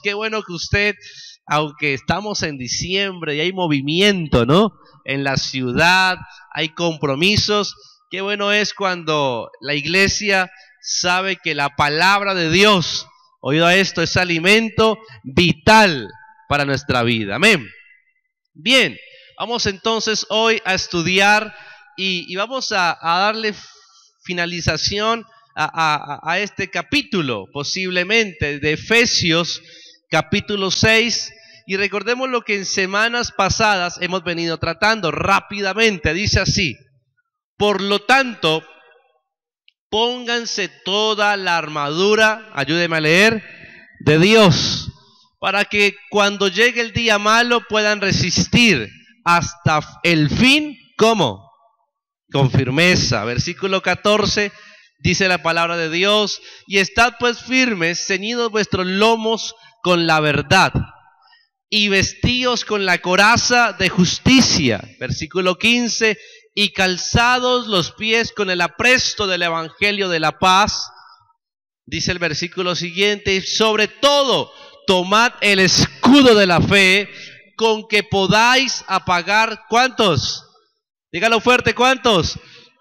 Qué bueno que usted, aunque estamos en diciembre y hay movimiento, ¿no? En la ciudad, hay compromisos. Qué bueno es cuando la iglesia sabe que la palabra de Dios, oído a esto, es alimento vital para nuestra vida. Amén. Bien, vamos entonces hoy a estudiar y vamos a darle finalización a este capítulo, posiblemente, de Efesios, capítulo 6. Y recordemos lo que en semanas pasadas hemos venido tratando rápidamente. Dice así: por lo tanto, pónganse toda la armadura, ayúdeme a leer, de Dios, para que cuando llegue el día malo puedan resistir hasta el fin. ¿Cómo? Con firmeza. Versículo 14 dice la palabra de Dios: y estad pues firmes, ceñidos vuestros lomos con la verdad, y vestíos con la coraza de justicia. Versículo 15: y calzados los pies con el apresto del evangelio de la paz. Dice el versículo siguiente: y sobre todo tomad el escudo de la fe, con que podáis apagar, ¿cuántos? Dígalo fuerte, ¿cuántos?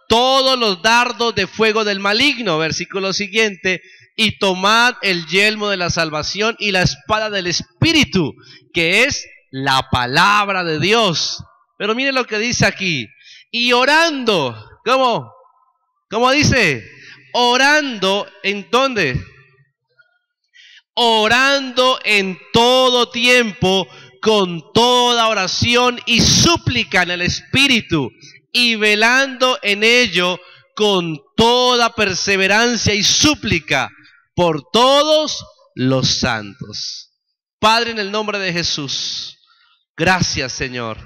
Todos los dardos de fuego del maligno. Versículo siguiente: y tomad el yelmo de la salvación y la espada del Espíritu, que es la palabra de Dios. Pero mire lo que dice aquí: y orando, ¿cómo? ¿Cómo dice? Orando, ¿en dónde? Orando en todo tiempo, con toda oración y súplica en el Espíritu, y velando en ello con toda perseverancia y súplica por todos los santos. Padre, en el nombre de Jesús, gracias, Señor.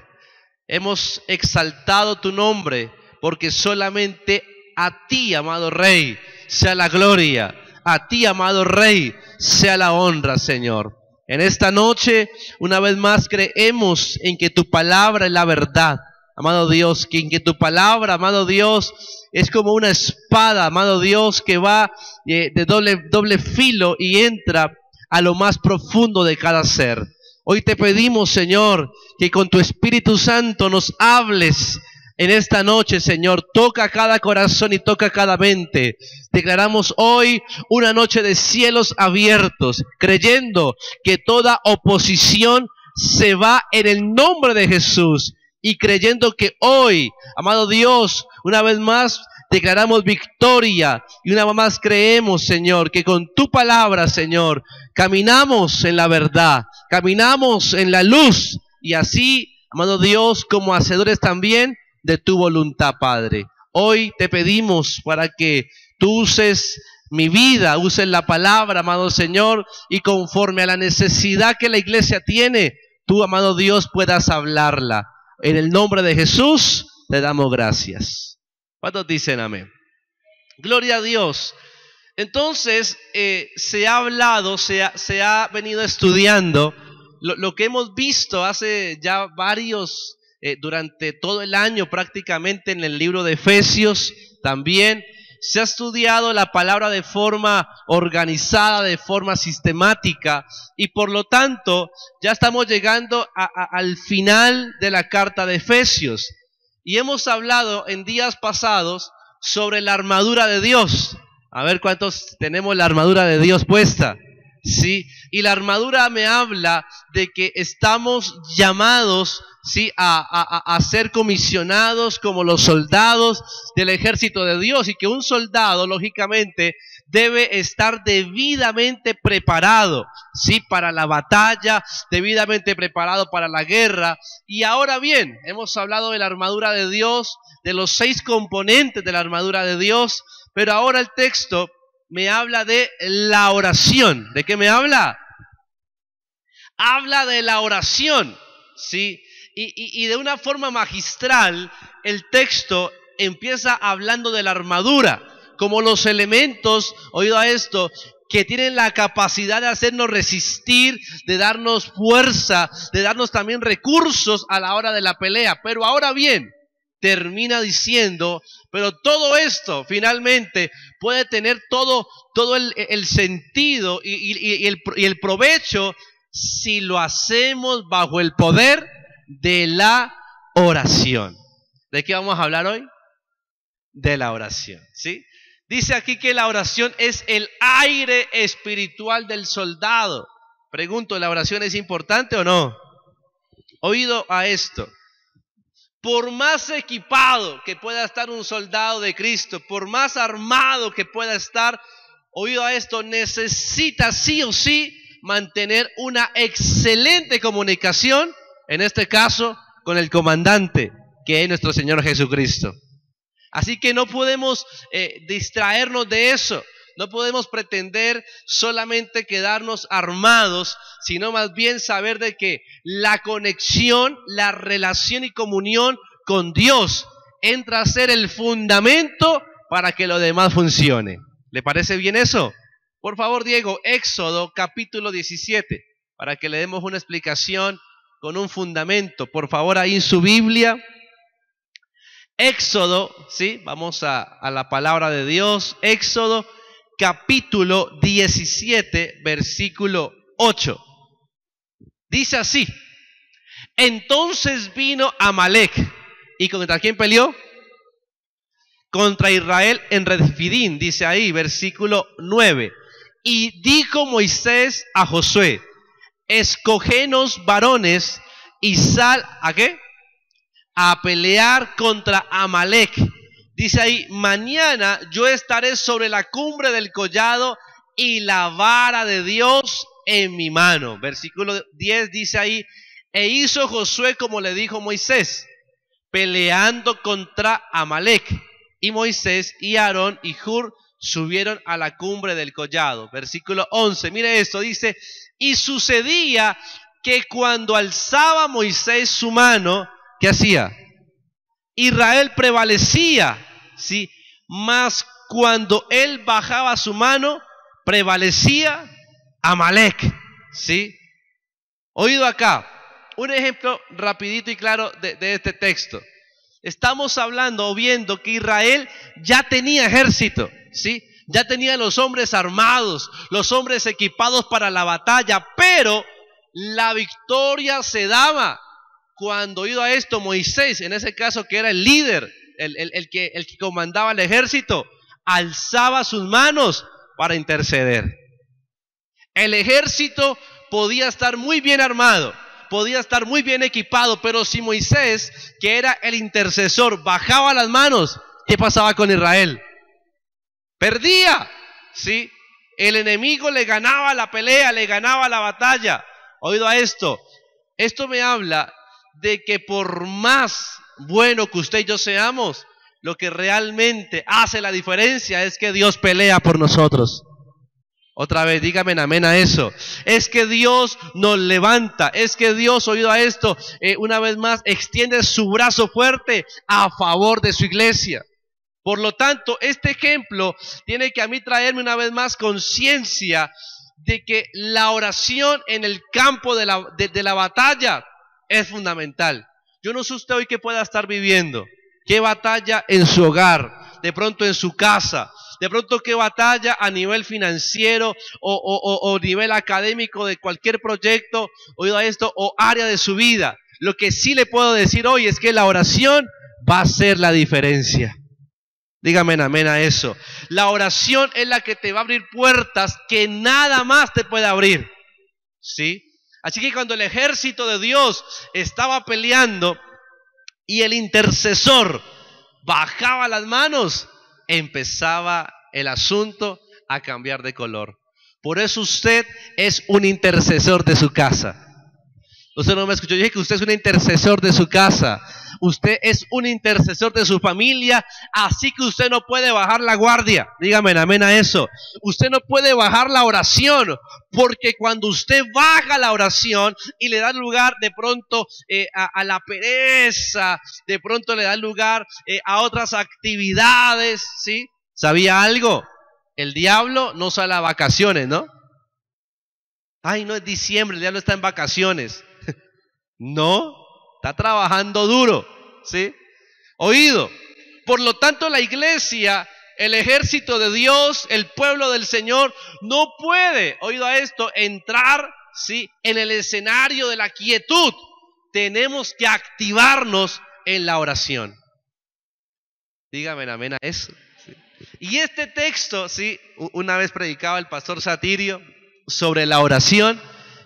Hemos exaltado tu nombre, porque solamente a ti, amado Rey, sea la gloria. A ti, amado Rey, sea la honra, Señor. En esta noche, una vez más, creemos en que tu palabra es la verdad, amado Dios, que en que tu palabra, amado Dios, es como una espada, amado Dios, que va de doble filo y entra a lo más profundo de cada ser. Hoy te pedimos, Señor, que con tu Espíritu Santo nos hables en esta noche, Señor. Toca cada corazón y toca cada mente. Declaramos hoy una noche de cielos abiertos, creyendo que toda oposición se va en el nombre de Jesús, y creyendo que hoy, amado Dios, una vez más declaramos victoria, y una vez más creemos, Señor, que con tu palabra, Señor, caminamos en la verdad, caminamos en la luz, y así, amado Dios, como hacedores también de tu voluntad, Padre. Hoy te pedimos para que tú uses mi vida, uses la palabra, amado Señor, y conforme a la necesidad que la iglesia tiene, tú, amado Dios, puedas hablarla. En el nombre de Jesús te damos gracias. ¿Cuántos dicen amén? Gloria a Dios. Entonces, se ha hablado, se ha venido estudiando lo que hemos visto hace ya varios, durante todo el año prácticamente, en el libro de Efesios. También se ha estudiado la palabra de forma organizada, de forma sistemática, y por lo tanto ya estamos llegando al final de la carta de Efesios, y hemos hablado en días pasados sobre la armadura de Dios. A ver cuántos tenemos la armadura de Dios puesta. Sí, y la armadura me habla de que estamos llamados, sí, a ser comisionados como los soldados del ejército de Dios, y que un soldado, lógicamente, debe estar debidamente preparado, sí, para la batalla, debidamente preparado para la guerra. Y ahora bien, hemos hablado de la armadura de Dios, de los 6 componentes de la armadura de Dios, pero ahora el texto me habla de la oración. ¿De qué me habla? Habla de la oración, ¿sí? Y de una forma magistral, el texto empieza hablando de la armadura, como los elementos, oído a esto, que tienen la capacidad de hacernos resistir, de darnos fuerza, de darnos también recursos a la hora de la pelea. Pero ahora bien, termina diciendo, pero todo esto finalmente puede tener todo el sentido y el provecho si lo hacemos bajo el poder de la oración. ¿De qué vamos a hablar hoy? De la oración, ¿sí? Dice aquí que la oración es el aire espiritual del soldado. Pregunto, ¿la oración es importante o no? Oído a esto. Por más equipado que pueda estar un soldado de Cristo, por más armado que pueda estar, oído a esto, necesita sí o sí mantener una excelente comunicación, en este caso, con el comandante, que es nuestro Señor Jesucristo. Así que no podemos distraernos de eso. No podemos pretender solamente quedarnos armados, sino más bien saber de que la conexión, la relación y comunión con Dios entra a ser el fundamento para que lo demás funcione. ¿Le parece bien eso? Por favor, Diego, Éxodo capítulo 17, para que le demos una explicación con un fundamento. Por favor, ahí en su Biblia. Éxodo, ¿sí? Vamos a la palabra de Dios. Éxodo capítulo 17, versículo 8. Dice así: entonces vino Amalec. ¿Y contra quién peleó? Contra Israel en Refidín, dice ahí, versículo 9. Y dijo Moisés a Josué: escógenos varones y sal, ¿a qué? A pelear contra Amalec. Dice ahí: mañana yo estaré sobre la cumbre del collado y la vara de Dios en mi mano. Versículo 10 dice ahí: e hizo Josué como le dijo Moisés, peleando contra Amalec. Y Moisés y Aarón y Hur subieron a la cumbre del collado. Versículo 11, mire esto, dice: y sucedía que cuando alzaba Moisés su mano, ¿qué hacía? Israel prevalecía, ¿sí? Mas cuando él bajaba su mano, prevalecía Amalec, ¿sí? Oído acá, un ejemplo rapidito y claro de este texto. Estamos hablando o viendo que Israel ya tenía ejército, ¿sí? Ya tenía los hombres armados, los hombres equipados para la batalla, pero la victoria se daba cuando, oído a esto, Moisés, en ese caso que era el líder, el que comandaba el ejército, alzaba sus manos para interceder. El ejército podía estar muy bien armado, podía estar muy bien equipado, pero si Moisés, que era el intercesor, bajaba las manos, ¿qué pasaba con Israel? Perdía, ¿sí? El enemigo le ganaba la pelea, le ganaba la batalla. Oído a esto, esto me habla de que por más bueno que usted y yo seamos, lo que realmente hace la diferencia es que Dios pelea por nosotros. Otra vez, dígame amén a eso. Es que Dios nos levanta, es que Dios, oído a esto, una vez más, extiende su brazo fuerte a favor de su iglesia. Por lo tanto, este ejemplo tiene que a mí traerme una vez más conciencia de que la oración en el campo de la batalla es fundamental. Yo no sé usted hoy qué pueda estar viviendo, qué batalla en su hogar, de pronto en su casa, de pronto qué batalla a nivel financiero o nivel académico de cualquier proyecto, oído a esto, o área de su vida. Lo que sí le puedo decir hoy es que la oración va a ser la diferencia. Dígame amén a eso. La oración es la que te va a abrir puertas que nada más te puede abrir, ¿sí? Así que cuando el ejército de Dios estaba peleando y el intercesor bajaba las manos, empezaba el asunto a cambiar de color. Por eso usted es un intercesor de su casa. Usted no me escuchó, yo dije que usted es un intercesor de su casa. Usted es un intercesor de su familia, así que usted no puede bajar la guardia. Dígame amén a eso. Usted no puede bajar la oración, porque cuando usted baja la oración y le da lugar de pronto a la pereza, de pronto le da lugar a otras actividades, ¿sí? ¿Sabía algo? El diablo no sale a vacaciones, ¿no? Ay, no es diciembre, el diablo está en vacaciones. No, está trabajando duro, ¿sí? Oído. Por lo tanto, la iglesia, el ejército de Dios, el pueblo del Señor, no puede, oído a esto, entrar, ¿sí?, en el escenario de la quietud. Tenemos que activarnos en la oración. Dígame amén a eso. ¿Sí? Y este texto, ¿sí?, una vez predicaba el pastor Satirio sobre la oración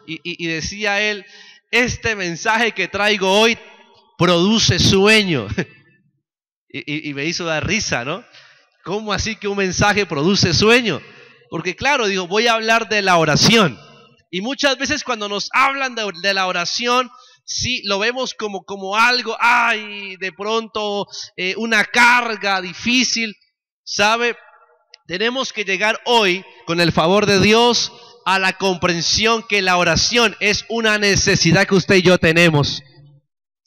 y decía él, este mensaje que traigo hoy produce sueño. Y me hizo dar risa, ¿no? ¿Cómo así que un mensaje produce sueño? Porque claro, digo, voy a hablar de la oración. Y muchas veces cuando nos hablan de la oración, sí, lo vemos como algo, ay, de pronto una carga difícil, ¿sabe? Tenemos que llegar hoy, con el favor de Dios, a la comprensión que la oración es una necesidad que usted y yo tenemos.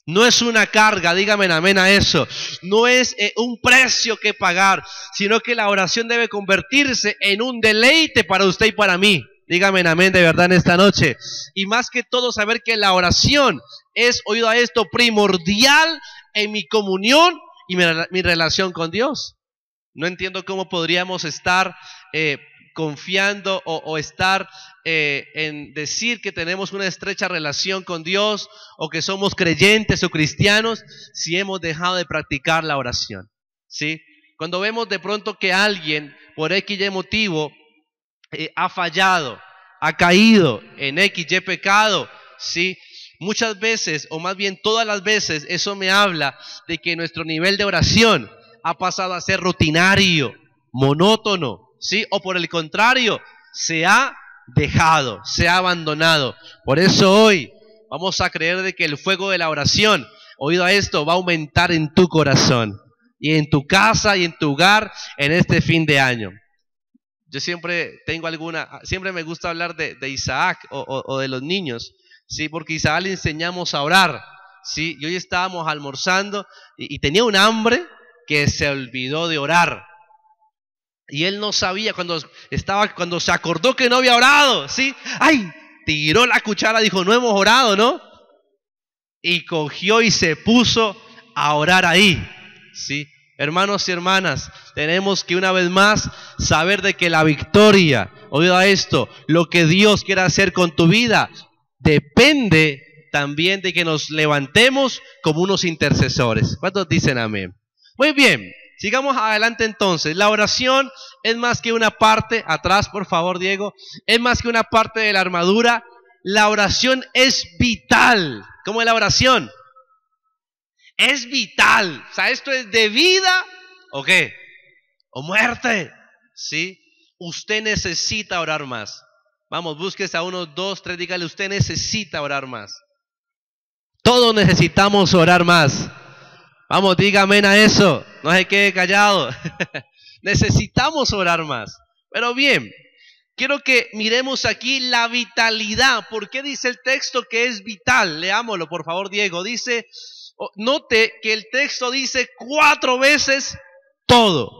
No es una carga, dígame amén a eso. No es un precio que pagar, sino que la oración debe convertirse en un deleite para usted y para mí. Dígame amén de verdad en esta noche. Y más que todo saber que la oración es, oído a esto, primordial en mi comunión y mi relación con Dios. No entiendo cómo podríamos estar confiando o estar en decir que tenemos una estrecha relación con Dios o que somos creyentes o cristianos si hemos dejado de practicar la oración, ¿sí? Cuando vemos de pronto que alguien por X y motivo ha fallado, ha caído en X y pecado, ¿sí? Muchas veces, o más bien todas las veces, eso me habla de que nuestro nivel de oración ha pasado a ser rutinario, monótono, ¿sí? O por el contrario, se ha dejado, se ha abandonado. Por eso hoy vamos a creer de que el fuego de la oración, oído a esto, va a aumentar en tu corazón y en tu casa y en tu hogar en este fin de año. Yo siempre siempre me gusta hablar de Isaac o de los niños, ¿sí? Porque a Isaac le enseñamos a orar, ¿sí? Y hoy estábamos almorzando y tenía un hambre que se olvidó de orar. Y él no sabía cuando se acordó que no había orado, ¿sí? ¡Ay! Tiró la cuchara, dijo, no hemos orado, ¿no? Y cogió y se puso a orar ahí, ¿sí? Hermanos y hermanas, tenemos que una vez más saber de que la victoria, oído a esto, lo que Dios quiere hacer con tu vida, depende también de que nos levantemos como unos intercesores. ¿Cuántos dicen amén? Muy bien. Sigamos adelante entonces. La oración es más que una parte, atrás por favor Diego, es más que una parte de la armadura. La oración es vital. ¿Cómo es la oración? Es vital. O sea, esto es de vida o qué, o muerte, ¿sí? Usted necesita orar más. Vamos, búsquese a 1, 2, 3, dígale, usted necesita orar más. Todos necesitamos orar más. Vamos, diga amén a eso, no se quede callado. Necesitamos orar más. Pero bien, quiero que miremos aquí la vitalidad. ¿Por qué dice el texto que es vital? Leámoslo, por favor, Diego. Dice, note que el texto dice 4 veces todo,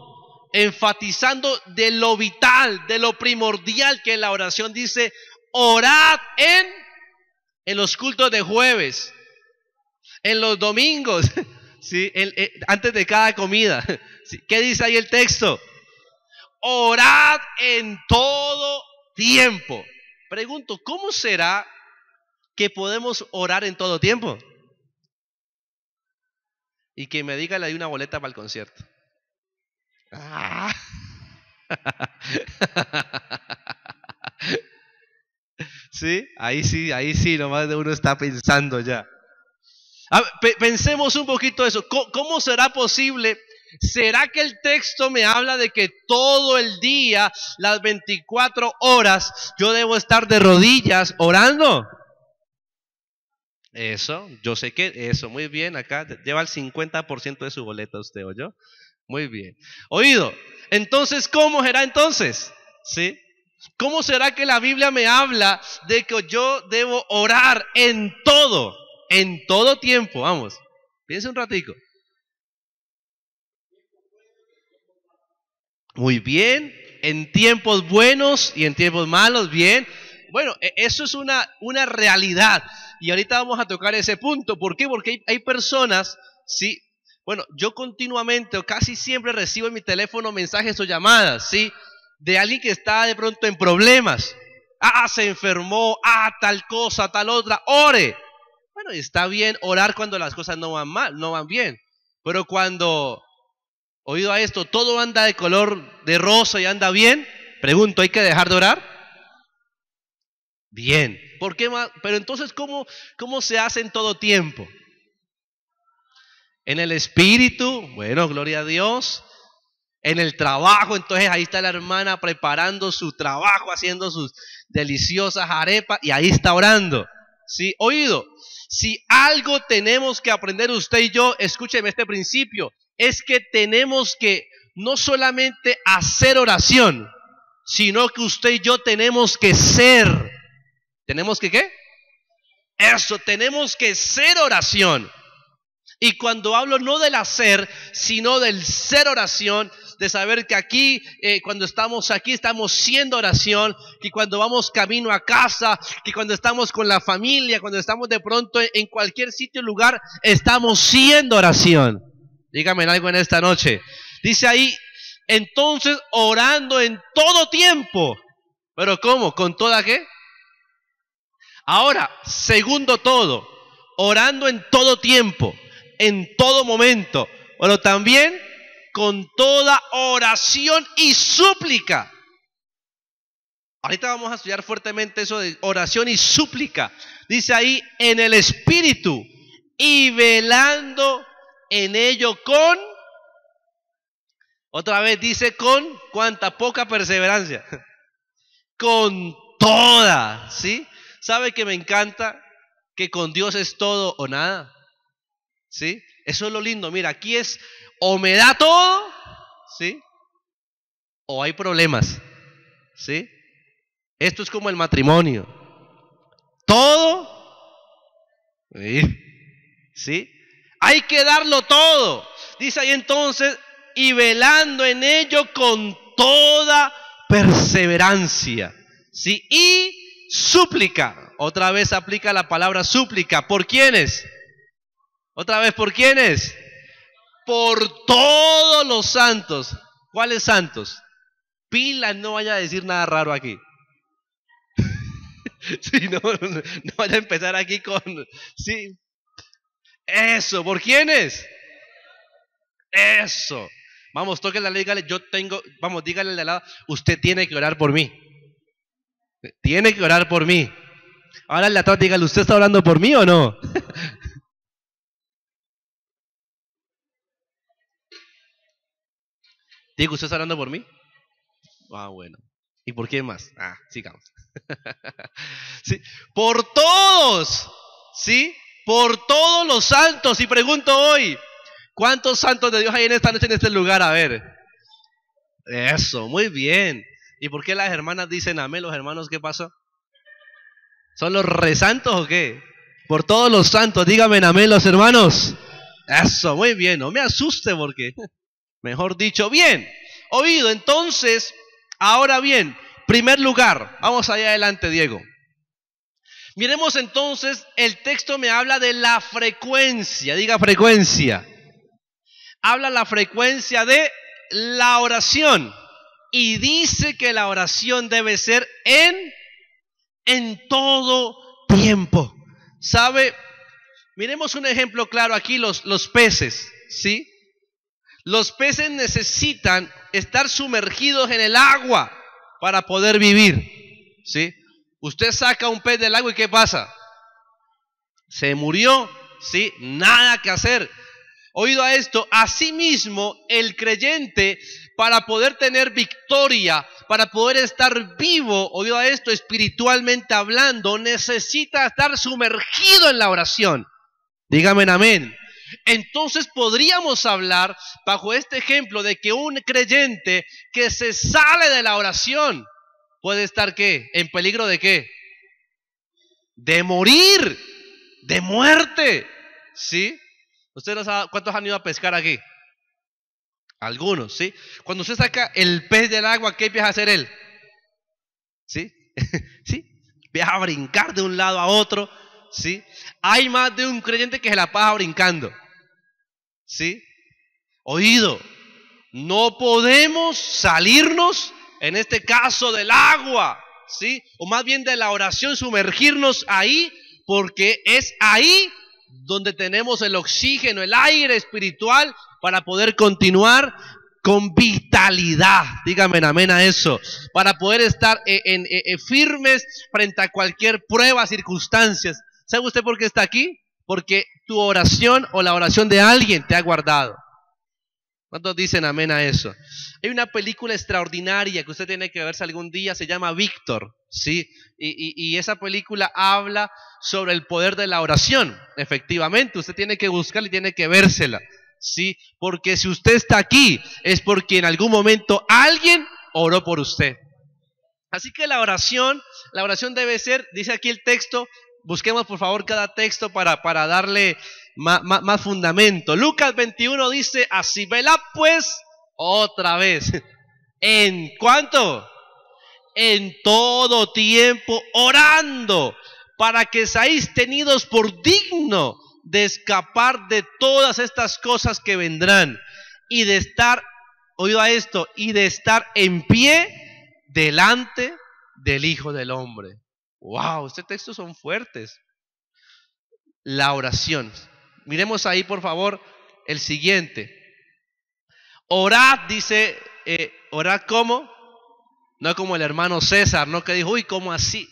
enfatizando de lo vital, de lo primordial que es la oración. Dice, orad en los cultos de jueves, en los domingos, ¿sí? Antes de cada comida. ¿Sí? ¿Qué dice ahí el texto? Orad en todo tiempo. Pregunto, ¿cómo será que podemos orar en todo tiempo? Y que me diga, le doy una boleta para el concierto. Ah. ¿Sí? Ahí sí, nomás de uno está pensando ya. Pensemos un poquito eso. ¿Cómo será posible? ¿Será que el texto me habla de que todo el día, las 24 horas, yo debo estar de rodillas orando? Eso, yo sé que eso, muy bien, acá lleva el 50% de su boleta usted, ¿oyó? Muy bien. Oído, entonces, ¿cómo será entonces? ¿Sí? ¿Cómo será que la Biblia me habla de que yo debo orar en todo tiempo? Vamos, piense un ratico. Muy bien, en tiempos buenos y en tiempos malos, bien. Bueno, eso es una realidad. Y ahorita vamos a tocar ese punto. ¿Por qué? Porque hay personas, sí, Bueno, yo continuamente o casi siempre recibo en mi teléfono mensajes o llamadas, ¿sí? De alguien que está de pronto en problemas. Se enfermó, tal cosa, tal otra, ore. Bueno, está bien orar cuando las cosas no van mal, no van bien. Pero cuando, oído a esto, todo anda de color de rosa y anda bien, pregunto, ¿hay que dejar de orar? Bien. ¿Por qué más? Pero entonces, ¿cómo se hace en todo tiempo? En el espíritu, bueno, gloria a Dios. En el trabajo, entonces ahí está la hermana preparando su trabajo, haciendo sus deliciosas arepas y ahí está orando. ¿Sí? Oído, si algo tenemos que aprender usted y yo, escúcheme este principio, es que tenemos que no solamente hacer oración, sino que usted y yo tenemos que ser. ¿Tenemos que qué? Eso, tenemos que ser oración. Y cuando hablo no del hacer, sino del ser oración, de saber que aquí, cuando estamos aquí, estamos siendo oración, que cuando vamos camino a casa, que cuando estamos con la familia, cuando estamos de pronto en cualquier sitio o lugar, estamos siendo oración. Dígame algo en esta noche. Dice ahí, entonces orando en todo tiempo. ¿Pero cómo? ¿Con toda qué? Ahora, segundo todo, orando en todo tiempo, en todo momento, pero también con toda oración y súplica. Ahorita vamos a estudiar fuertemente eso de oración y súplica. Dice ahí, en el espíritu y velando en ello con, otra vez dice con, ¿cuánta? Poca perseverancia. Con toda, ¿sí? ¿Sabe que me encanta? Que con Dios es todo o nada. ¿Sí? Eso es lo lindo. Mira, aquí es o me da todo, ¿sí? O hay problemas, ¿sí? Esto es como el matrimonio. Todo, ¿sí? Hay que darlo todo. Dice ahí entonces, y velando en ello con toda perseverancia, ¿sí? Y súplica. Otra vez aplica la palabra súplica. ¿Por quiénes? Otra vez, ¿por quiénes? Por todos los santos. ¿Cuáles santos? Pilas, no vaya a decir nada raro aquí. Sí, no vaya a empezar aquí con... Sí. Eso, ¿por quiénes? Eso. Vamos, tóquenle, dígale, vamos, dígale de lado, usted tiene que orar por mí. Tiene que orar por mí. Ahora le atrás, dígale, ¿usted está orando por mí o no? Digo, ¿usted está orando por mí? Bueno. ¿Y por quién más? Sigamos. Sí, por todos, ¿sí? Por todos los santos. Y pregunto hoy, ¿cuántos santos de Dios hay en esta noche en este lugar? A ver. Eso, muy bien. ¿Y por qué las hermanas dicen amén? ¿Los hermanos qué pasó? ¿Son los resantos o qué? Por todos los santos, díganme amén los hermanos. Eso, muy bien. No me asuste porque, mejor dicho, bien. Oído, entonces, ahora bien, primer lugar, vamos allá adelante, Diego. Miremos entonces, el texto me habla de la frecuencia, diga frecuencia. Habla la frecuencia de la oración y dice que la oración debe ser en todo tiempo. ¿Sabe? Miremos un ejemplo claro aquí, los peces, ¿sí? Los peces necesitan estar sumergidos en el agua para poder vivir, ¿sí? Usted saca un pez del agua y ¿qué pasa? Se murió, ¿sí? Nada que hacer. Oído a esto, asimismo el creyente para poder tener victoria, para poder estar vivo, oído a esto, espiritualmente hablando, necesita estar sumergido en la oración. Dígame amén. Entonces podríamos hablar bajo este ejemplo de que un creyente que se sale de la oración puede estar ¿qué? ¿En peligro de qué? De morir, de muerte, ¿sí? ¿Ustedes no saben cuántos han ido a pescar aquí? Algunos, ¿sí? Cuando usted saca el pez del agua, ¿qué empieza a hacer él? ¿Sí? ¿Sí? Empieza a brincar de un lado a otro, ¿sí? Hay más de un creyente que se la pasa brincando, ¿sí? Oído, no podemos salirnos, en este caso del agua, ¿sí? O más bien de la oración, sumergirnos ahí, porque es ahí donde tenemos el oxígeno, el aire espiritual para poder continuar con vitalidad. Dígame amén a eso. Para poder estar firmes frente a cualquier prueba, circunstancias. ¿Sabe usted por qué está aquí? Porque tu oración o la oración de alguien te ha guardado. ¿Cuántos dicen amén a eso? Hay una película extraordinaria que usted tiene que verse algún día, se llama Víctor, ¿sí? Y esa película habla sobre el poder de la oración. Efectivamente, usted tiene que buscarla y tiene que vérsela, ¿sí? Porque si usted está aquí, es porque en algún momento alguien oró por usted. Así que la oración debe ser, dice aquí el texto, busquemos por favor cada texto para darle más fundamento. Lucas 21 dice así: velad pues otra vez. ¿En cuánto? En todo tiempo orando, para que seáis tenidos por digno de escapar de todas estas cosas que vendrán, y de estar, oído a esto, y de estar en pie delante del Hijo del Hombre. Wow, estos textos son fuertes. La oración. Miremos ahí por favor el siguiente. Orad, dice, orad ¿cómo? No como el hermano César, ¿no? Que dijo, uy, ¿cómo así?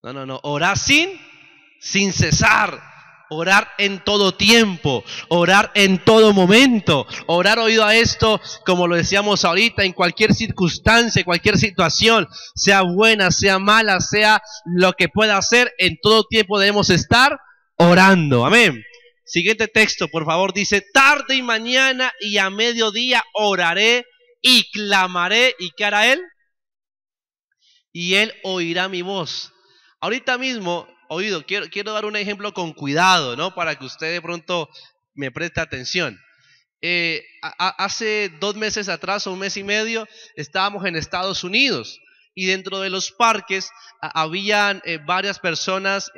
No, orad sin cesar. Orar en todo tiempo, orar en todo momento, orar, oído a esto, como lo decíamos ahorita, en cualquier circunstancia, cualquier situación, sea buena, sea mala, sea lo que pueda hacer, en todo tiempo debemos estar orando. Amén. Siguiente texto, por favor, dice: tarde y mañana y a mediodía oraré y clamaré. ¿Y qué hará Él? Y Él oirá mi voz. Ahorita mismo, oído, quiero dar un ejemplo con cuidado, ¿no? Para que usted de pronto me preste atención. Hace 2 meses atrás o 1 mes y medio estábamos en Estados Unidos, y dentro de los parques habían varias personas,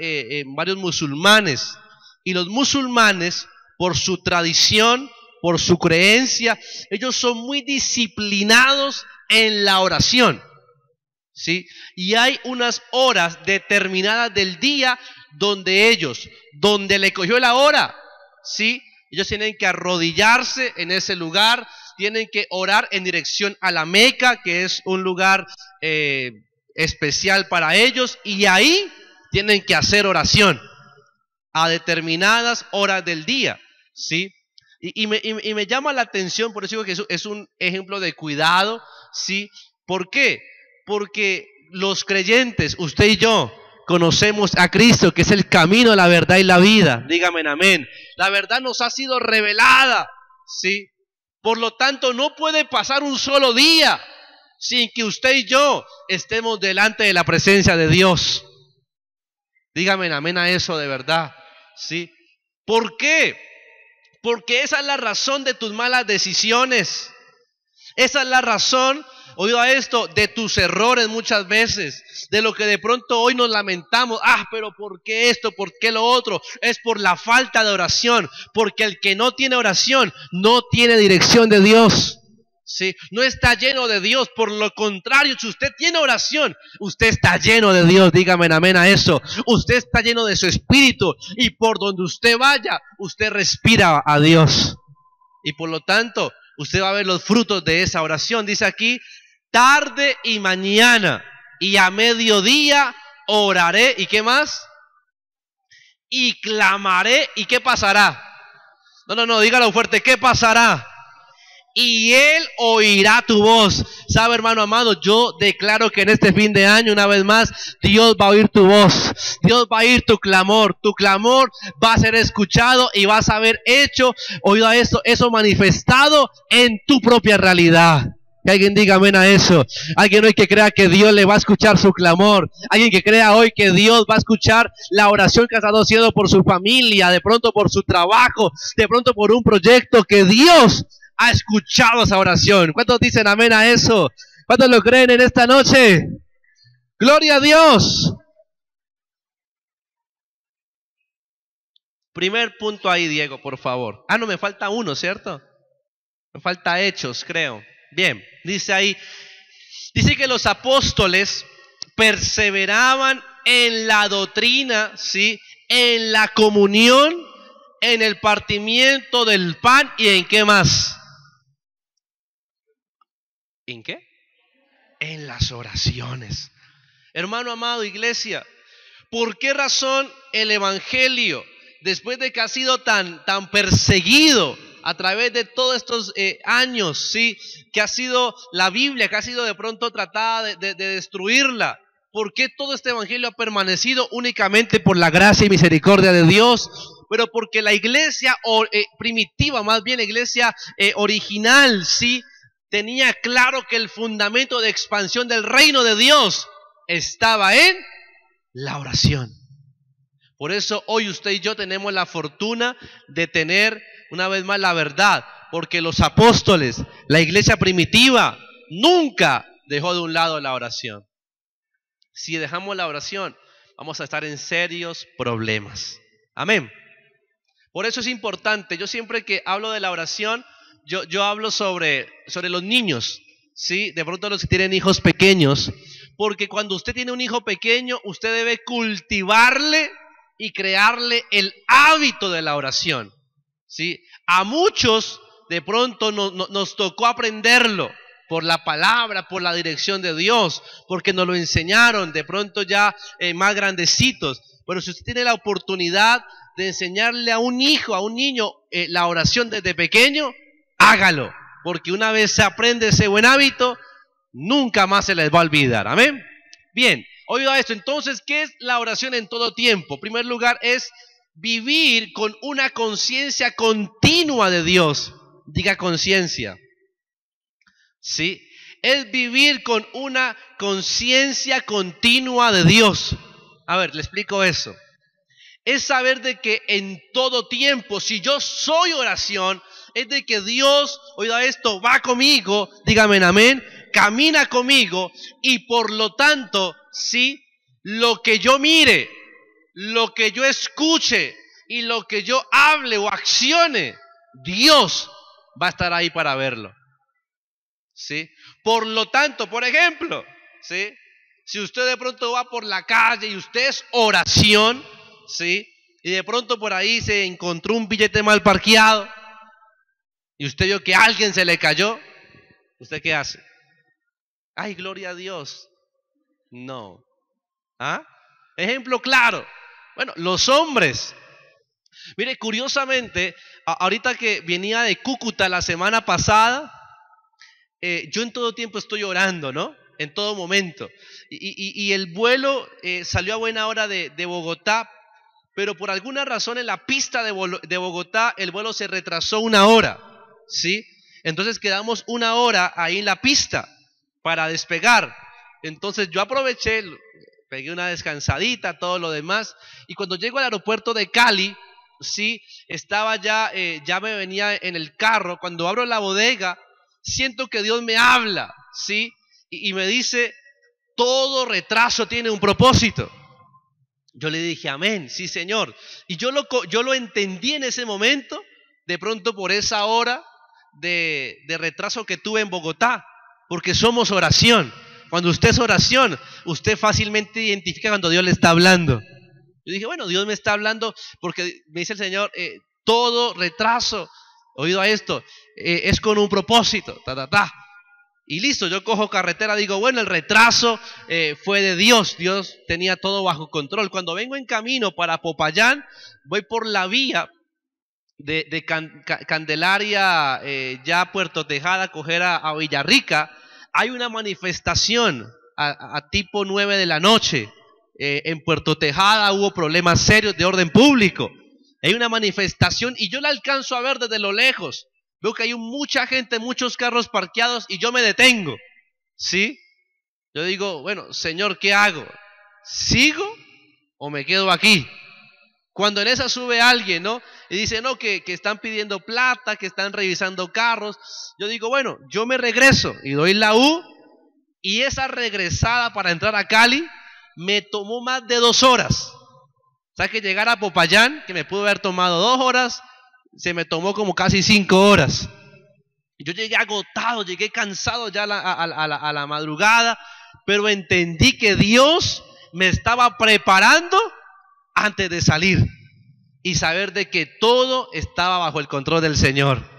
varios musulmanes, y los musulmanes, por su tradición, por su creencia, ellos son muy disciplinados en la oración, ¿sí? Y hay unas horas determinadas del día donde le cogió la hora, ¿sí? Ellos tienen que arrodillarse en ese lugar, tienen que orar en dirección a la Meca, que es un lugar especial para ellos, y ahí tienen que hacer oración a determinadas horas del día, ¿sí? Y me llama la atención, por eso digo que es un ejemplo de cuidado, ¿sí? ¿Por qué? Porque los creyentes, usted y yo, conocemos a Cristo, que es el camino, la verdad y la vida. Dígame amén. La verdad nos ha sido revelada, ¿sí? Por lo tanto, no puede pasar un solo día sin que usted y yo estemos delante de la presencia de Dios. Dígame amén a eso de verdad, ¿sí? ¿Por qué? Porque esa es la razón de tus malas decisiones. Esa es la razón, oído a esto, de tus errores muchas veces, de lo que de pronto hoy nos lamentamos. Pero ¿por qué esto? ¿Por qué lo otro? Es por la falta de oración, porque el que no tiene oración no tiene dirección de Dios, ¿sí? No está lleno de Dios. Por lo contrario, si usted tiene oración, usted está lleno de Dios. Dígame amén a eso. Usted está lleno de su espíritu, y por donde usted vaya, usted respira a Dios, y por lo tanto usted va a ver los frutos de esa oración. Dice aquí: tarde y mañana y a mediodía oraré. ¿Y qué más? Y clamaré. ¿Y qué pasará? No, dígalo fuerte. ¿Qué pasará? Y Él oirá tu voz. ¿Sabe, hermano amado? Yo declaro que en este fin de año, una vez más, Dios va a oír tu voz. Dios va a oír tu clamor. Tu clamor va a ser escuchado y vas a ver hecho, oído a esto, eso manifestado en tu propia realidad. Que alguien diga amén a eso. Alguien hoy que crea que Dios le va a escuchar su clamor. Alguien que crea hoy que Dios va a escuchar la oración que ha estado haciendo por su familia, de pronto por su trabajo, de pronto por un proyecto, que Dios ha escuchado esa oración. ¿Cuántos dicen amén a eso? ¿Cuántos lo creen en esta noche? ¡Gloria a Dios! Primer punto ahí, Diego, por favor. No, me falta uno, ¿cierto? Me falta Hechos, creo. Bien, dice ahí, dice que los apóstoles perseveraban en la doctrina, ¿sí? En la comunión, en el partimiento del pan y en qué más. ¿En qué? En las oraciones. Hermano amado, iglesia, ¿por qué razón el evangelio, después de que ha sido tan perseguido a través de todos estos años, sí, que ha sido la Biblia, que ha sido de pronto tratada de destruirla? ¿Por qué todo este evangelio ha permanecido únicamente por la gracia y misericordia de Dios? Pero porque la iglesia primitiva, más bien la iglesia original, sí, tenía claro que el fundamento de expansión del reino de Dios estaba en la oración. Por eso hoy usted y yo tenemos la fortuna de tener una vez más la verdad, porque los apóstoles, la iglesia primitiva, nunca dejó de un lado la oración. Si dejamos la oración, vamos a estar en serios problemas. Amén. Por eso es importante, yo siempre que hablo de la oración, yo hablo sobre los niños, ¿sí? De pronto los que tienen hijos pequeños, porque cuando usted tiene un hijo pequeño, usted debe cultivarle y crearle el hábito de la oración, ¿sí? A muchos de pronto nos tocó aprenderlo por la palabra, por la dirección de Dios, porque nos lo enseñaron de pronto ya más grandecitos. Pero si usted tiene la oportunidad de enseñarle a un hijo, a un niño, la oración desde pequeño, hágalo, porque una vez se aprende ese buen hábito, nunca más se les va a olvidar. Amén. Bien, oído esto, entonces, ¿qué es la oración en todo tiempo? En primer lugar, es vivir con una conciencia continua de Dios. Diga conciencia. ¿Sí? Es vivir con una conciencia continua de Dios. A ver, le explico eso. Es saber de que en todo tiempo, si yo soy oración, es de que Dios, oiga esto, va conmigo, dígame amén, camina conmigo, y por lo tanto, sí, lo que yo mire, lo que yo escuche y lo que yo hable o accione, Dios va a estar ahí para verlo. ¿Sí? Por lo tanto, por ejemplo, ¿sí? Si usted de pronto va por la calle y usted es oración, ¿sí? Y de pronto por ahí se encontró un billete mal parqueado y usted vio que a alguien se le cayó, ¿usted qué hace? ¡Ay, gloria a Dios! No. ¿Ah? Ejemplo claro. Bueno, los hombres. Mire, curiosamente, ahorita que venía de Cúcuta la semana pasada, yo en todo tiempo estoy orando, ¿no? En todo momento. Y el vuelo salió a buena hora de Bogotá, pero por alguna razón en la pista de Bogotá el vuelo se retrasó 1 hora, ¿sí? Entonces quedamos 1 hora ahí en la pista para despegar. Entonces yo aproveché, pegué una descansadita, todo lo demás, y cuando llego al aeropuerto de Cali, sí, estaba ya me venía en el carro. Cuando abro la bodega, siento que Dios me habla, ¿sí? Y me dice, todo retraso tiene un propósito. Yo le dije, amén, sí Señor. Y yo lo entendí en ese momento, de pronto por esa hora de retraso que tuve en Bogotá, porque somos oración. Cuando usted es oración, usted fácilmente identifica cuando Dios le está hablando. Yo dije, bueno, Dios me está hablando porque me dice el Señor, todo retraso, oído a esto, es con un propósito, Y listo, yo cojo carretera, digo, bueno, el retraso fue de Dios, Dios tenía todo bajo control. Cuando vengo en camino para Popayán, voy por la vía de Candelaria, ya Puerto Tejada, a coger a Villarrica. Hay una manifestación a tipo 9 de la noche. En Puerto Tejada hubo problemas serios de orden público. Hay una manifestación y yo la alcanzo a ver desde lo lejos. Veo que hay mucha gente, muchos carros parqueados y yo me detengo, ¿sí? Yo digo, bueno, Señor, ¿qué hago? ¿Sigo o me quedo aquí? Cuando en esa sube alguien, ¿no? Y dice, no, que están pidiendo plata, que están revisando carros. Yo digo, bueno, yo me regreso y doy la U, y esa regresada para entrar a Cali me tomó más de 2 horas. O sea, que llegar a Popayán, que me pudo haber tomado 2 horas, se me tomó como casi 5 horas. Yo llegué agotado, llegué cansado ya a la madrugada, pero entendí que Dios me estaba preparando antes de salir y saber de que todo estaba bajo el control del Señor.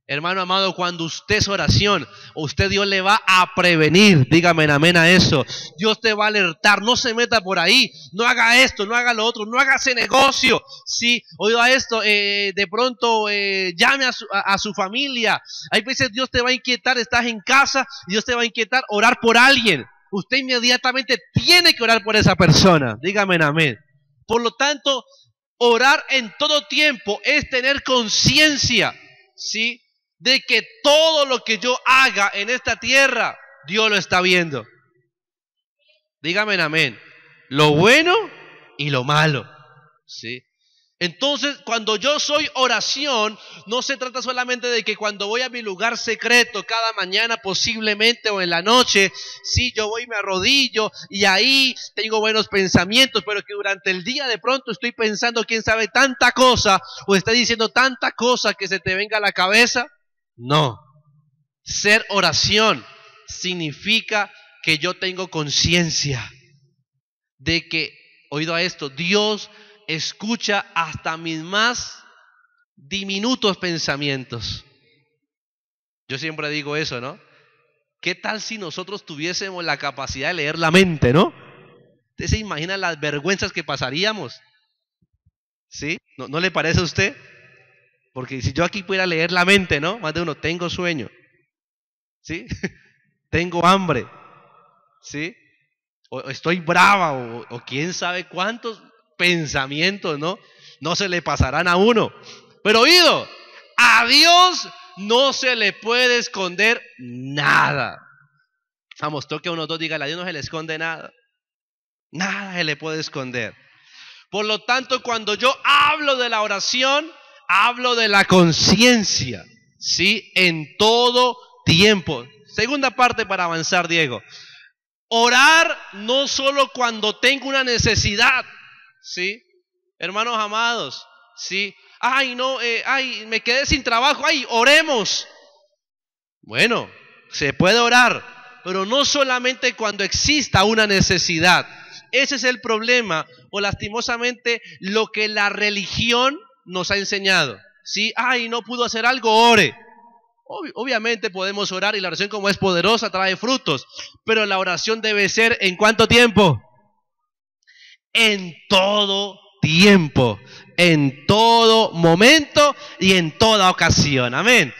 Hermano amado, cuando usted es oración, usted Dios le va a prevenir. Dígame amén a eso. Dios te va a alertar. No se meta por ahí. No haga esto, no haga lo otro. No haga ese negocio. Sí, oiga esto. De pronto llame a su familia. Hay veces Dios te va a inquietar. Estás en casa y Dios te va a inquietar orar por alguien. Usted inmediatamente tiene que orar por esa persona. Dígame amén. Por lo tanto, orar en todo tiempo es tener conciencia, ¿sí?, de que todo lo que yo haga en esta tierra, Dios lo está viendo. Dígame amén. Lo bueno y lo malo, ¿sí? Entonces, cuando yo soy oración, no se trata solamente de que cuando voy a mi lugar secreto, cada mañana posiblemente o en la noche, sí, yo voy y me arrodillo y ahí tengo buenos pensamientos, pero que durante el día de pronto estoy pensando quién sabe tanta cosa o estoy diciendo tanta cosa que se te venga a la cabeza. No, ser oración significa que yo tengo conciencia de que, oído a esto, Dios escucha hasta mis más diminutos pensamientos. Yo siempre digo eso, ¿no? ¿Qué tal si nosotros tuviésemos la capacidad de leer la mente, ¿no? ¿Usted se imagina las vergüenzas que pasaríamos? ¿Sí? ¿No le parece a usted? Porque si yo aquí pudiera leer la mente, ¿no? Más de uno, tengo sueño, ¿sí? Tengo hambre, ¿sí? O estoy brava, o quién sabe cuántos pensamientos, ¿no? No se le pasarán a uno. Pero oído, a Dios no se le puede esconder nada. Vamos, toque a unos dos, dígale, a Dios no se le esconde nada. Nada se le puede esconder. Por lo tanto, cuando yo hablo de la oración, hablo de la conciencia, ¿sí? En todo tiempo. Segunda parte para avanzar, Diego. Orar no solo cuando tengo una necesidad, ¿sí? Hermanos amados, ¿sí? Ay, no, me quedé sin trabajo, ay, oremos. Bueno, se puede orar, pero no solamente cuando exista una necesidad. Ese es el problema, o lastimosamente lo que la religión nos ha enseñado, ¿sí? Ay, no pudo hacer algo, ore. Obviamente podemos orar y la oración, como es poderosa, trae frutos, pero la oración debe ser ¿en cuánto tiempo? En todo tiempo, en todo momento y en toda ocasión. Amén.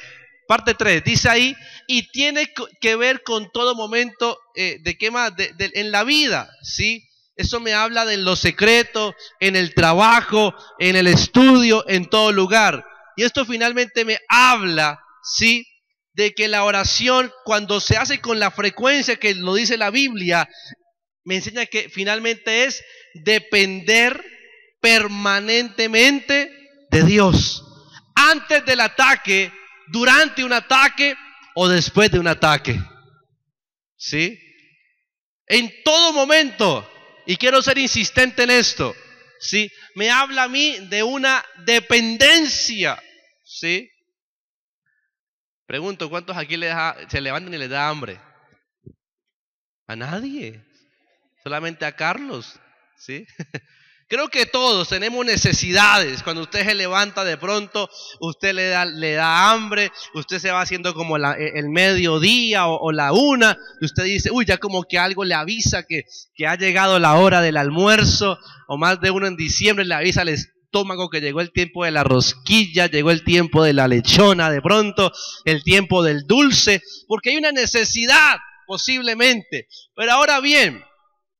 Parte 3, dice ahí, y tiene que ver con todo momento, ¿de qué más? En la vida, ¿sí? Eso me habla de lo secreto, en el trabajo, en el estudio, en todo lugar. Y esto finalmente me habla, ¿sí?, de que la oración, cuando se hace con la frecuencia que lo dice la Biblia, me enseña que finalmente es depender permanentemente de Dios. Antes del ataque, durante un ataque o después de un ataque. ¿Sí? En todo momento. Y quiero ser insistente en esto, ¿sí? Me habla a mí de una dependencia, ¿sí? Pregunto, ¿cuántos aquí se levantan y les da hambre? A nadie, solamente a Carlos, ¿sí? Creo que todos tenemos necesidades. Cuando usted se levanta de pronto, usted le da hambre, usted se va haciendo como el mediodía o la una, y usted dice, uy, ya como que algo le avisa que ha llegado la hora del almuerzo, o más de uno en diciembre le avisa al estómago que llegó el tiempo de la rosquilla, llegó el tiempo de la lechona, de pronto el tiempo del dulce, porque hay una necesidad posiblemente. Pero ahora bien,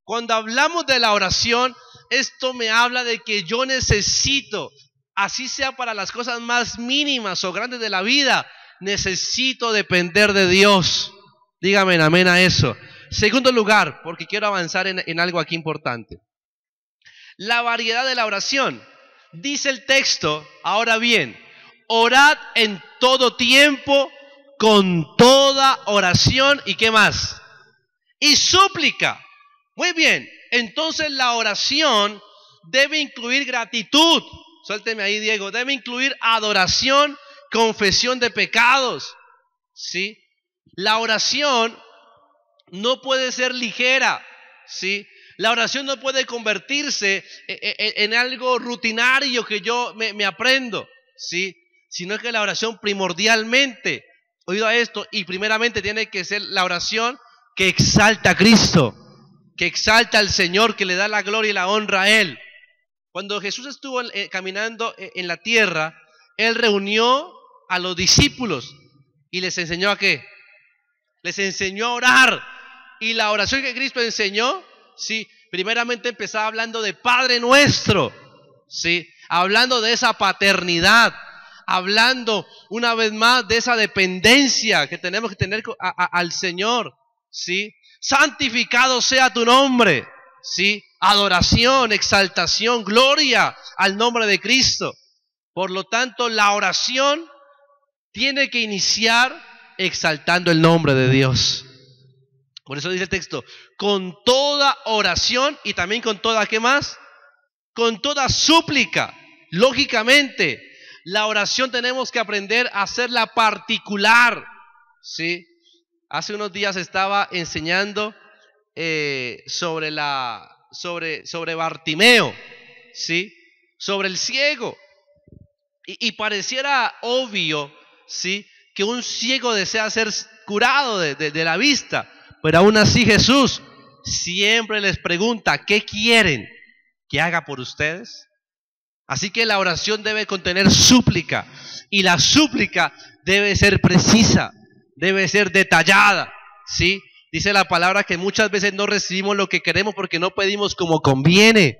cuando hablamos de la oración, esto me habla de que yo necesito, así sea para las cosas más mínimas o grandes de la vida, necesito depender de Dios. Dígame amén a eso. Segundo lugar, porque quiero avanzar en algo aquí importante. La variedad de la oración. Dice el texto, ahora bien, orad en todo tiempo, con toda oración, ¿y qué más? Y súplica. Muy bien. Entonces la oración debe incluir gratitud. Suélteme ahí, Diego. Debe incluir adoración, confesión de pecados. ¿sí? La oración no puede ser ligera, ¿sí? La oración no puede convertirse en algo rutinario que yo me aprendo, ¿sí? Sino que la oración primordialmente, oído a esto, y primeramente tiene que ser la oración que exalta a Cristo, que exalta al Señor, que le da la gloria y la honra a Él. Cuando Jesús estuvo caminando en la tierra, Él reunió a los discípulos y les enseñó ¿a qué? Les enseñó a orar. Y la oración que Cristo enseñó, sí, primeramente empezaba hablando de Padre Nuestro, sí, hablando de esa paternidad, hablando una vez más de esa dependencia que tenemos que tener al Señor, sí. Santificado sea tu nombre, sí. Adoración, exaltación, gloria al nombre de Cristo. Por lo tanto, la oración tiene que iniciar exaltando el nombre de Dios. Por eso dice el texto, con toda oración y también con toda, ¿qué más? Con toda súplica. Lógicamente, la oración tenemos que aprender a hacerla particular, ¿sí? Hace unos días estaba enseñando sobre Bartimeo, ¿sí? Sobre el ciego. Y pareciera obvio, ¿sí? Que un ciego desea ser curado de la vista. Pero aún así Jesús siempre les pregunta, ¿qué quieren que haga por ustedes? Así que la oración debe contener súplica. Y la súplica debe ser precisa, debe ser detallada, ¿sí? Dice la palabra que muchas veces no recibimos lo que queremos porque no pedimos como conviene,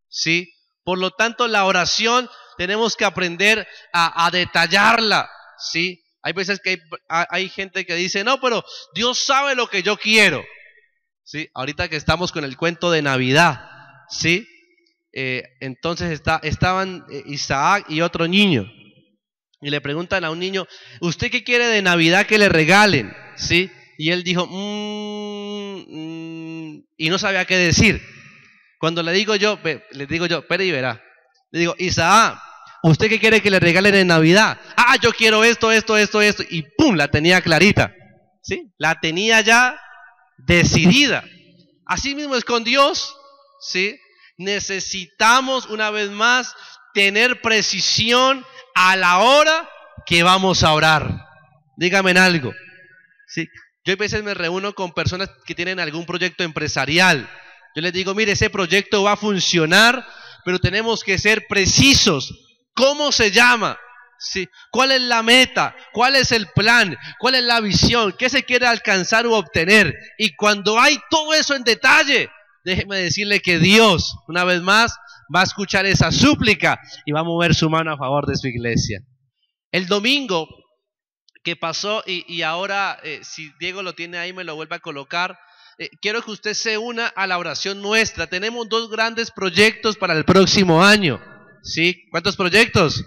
¿sí? Por lo tanto, la oración tenemos que aprender a detallarla, ¿sí? Hay veces que hay gente que dice, no, pero Dios sabe lo que yo quiero, ¿sí? Ahorita que estamos con el cuento de Navidad, ¿sí? Entonces estaban Isaac y otro niño, y le preguntan a un niño, ¿usted qué quiere de Navidad que le regalen? ¿Sí? Y él dijo, y no sabía qué decir. Cuando le digo yo, espere y verá. Le digo, Isaac, ¿usted qué quiere que le regalen en Navidad? Yo quiero esto, y ¡pum! La tenía clarita, ¿sí? La tenía ya decidida. Así mismo es con Dios, ¿sí? Necesitamos una vez más tener precisión a la hora que vamos a orar. Dígame en algo, ¿sí? Yo a veces me reúno con personas que tienen algún proyecto empresarial. Yo les digo, mire, ese proyecto va a funcionar, pero tenemos que ser precisos. ¿Cómo se llama? ¿Sí? ¿Cuál es la meta? ¿Cuál es el plan? ¿Cuál es la visión? ¿Qué se quiere alcanzar u obtener? Y cuando hay todo eso en detalle, déjeme decirle que Dios, una vez más, va a escuchar esa súplica y va a mover su mano a favor de su iglesia. El domingo que pasó, y ahora si Diego lo tiene ahí me lo vuelve a colocar, quiero que usted se una a la oración nuestra. Tenemos 2 grandes proyectos para el próximo año, ¿sí? ¿Cuántos proyectos?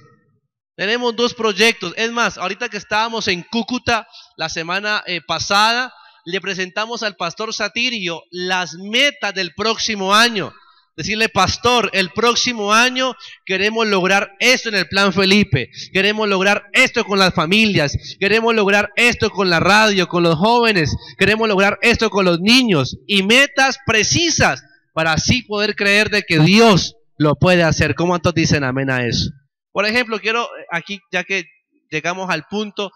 Tenemos 2 proyectos. Es más, ahorita que estábamos en Cúcuta la semana pasada, le presentamos al pastor Satirio las metas del próximo año. Decirle, pastor, el próximo año queremos lograr esto en el Plan Felipe, queremos lograr esto con las familias, queremos lograr esto con la radio, con los jóvenes, queremos lograr esto con los niños, y metas precisas para así poder creer de que Dios lo puede hacer. ¿Cómo todos dicen amén a eso? Por ejemplo, quiero aquí, ya que llegamos al punto,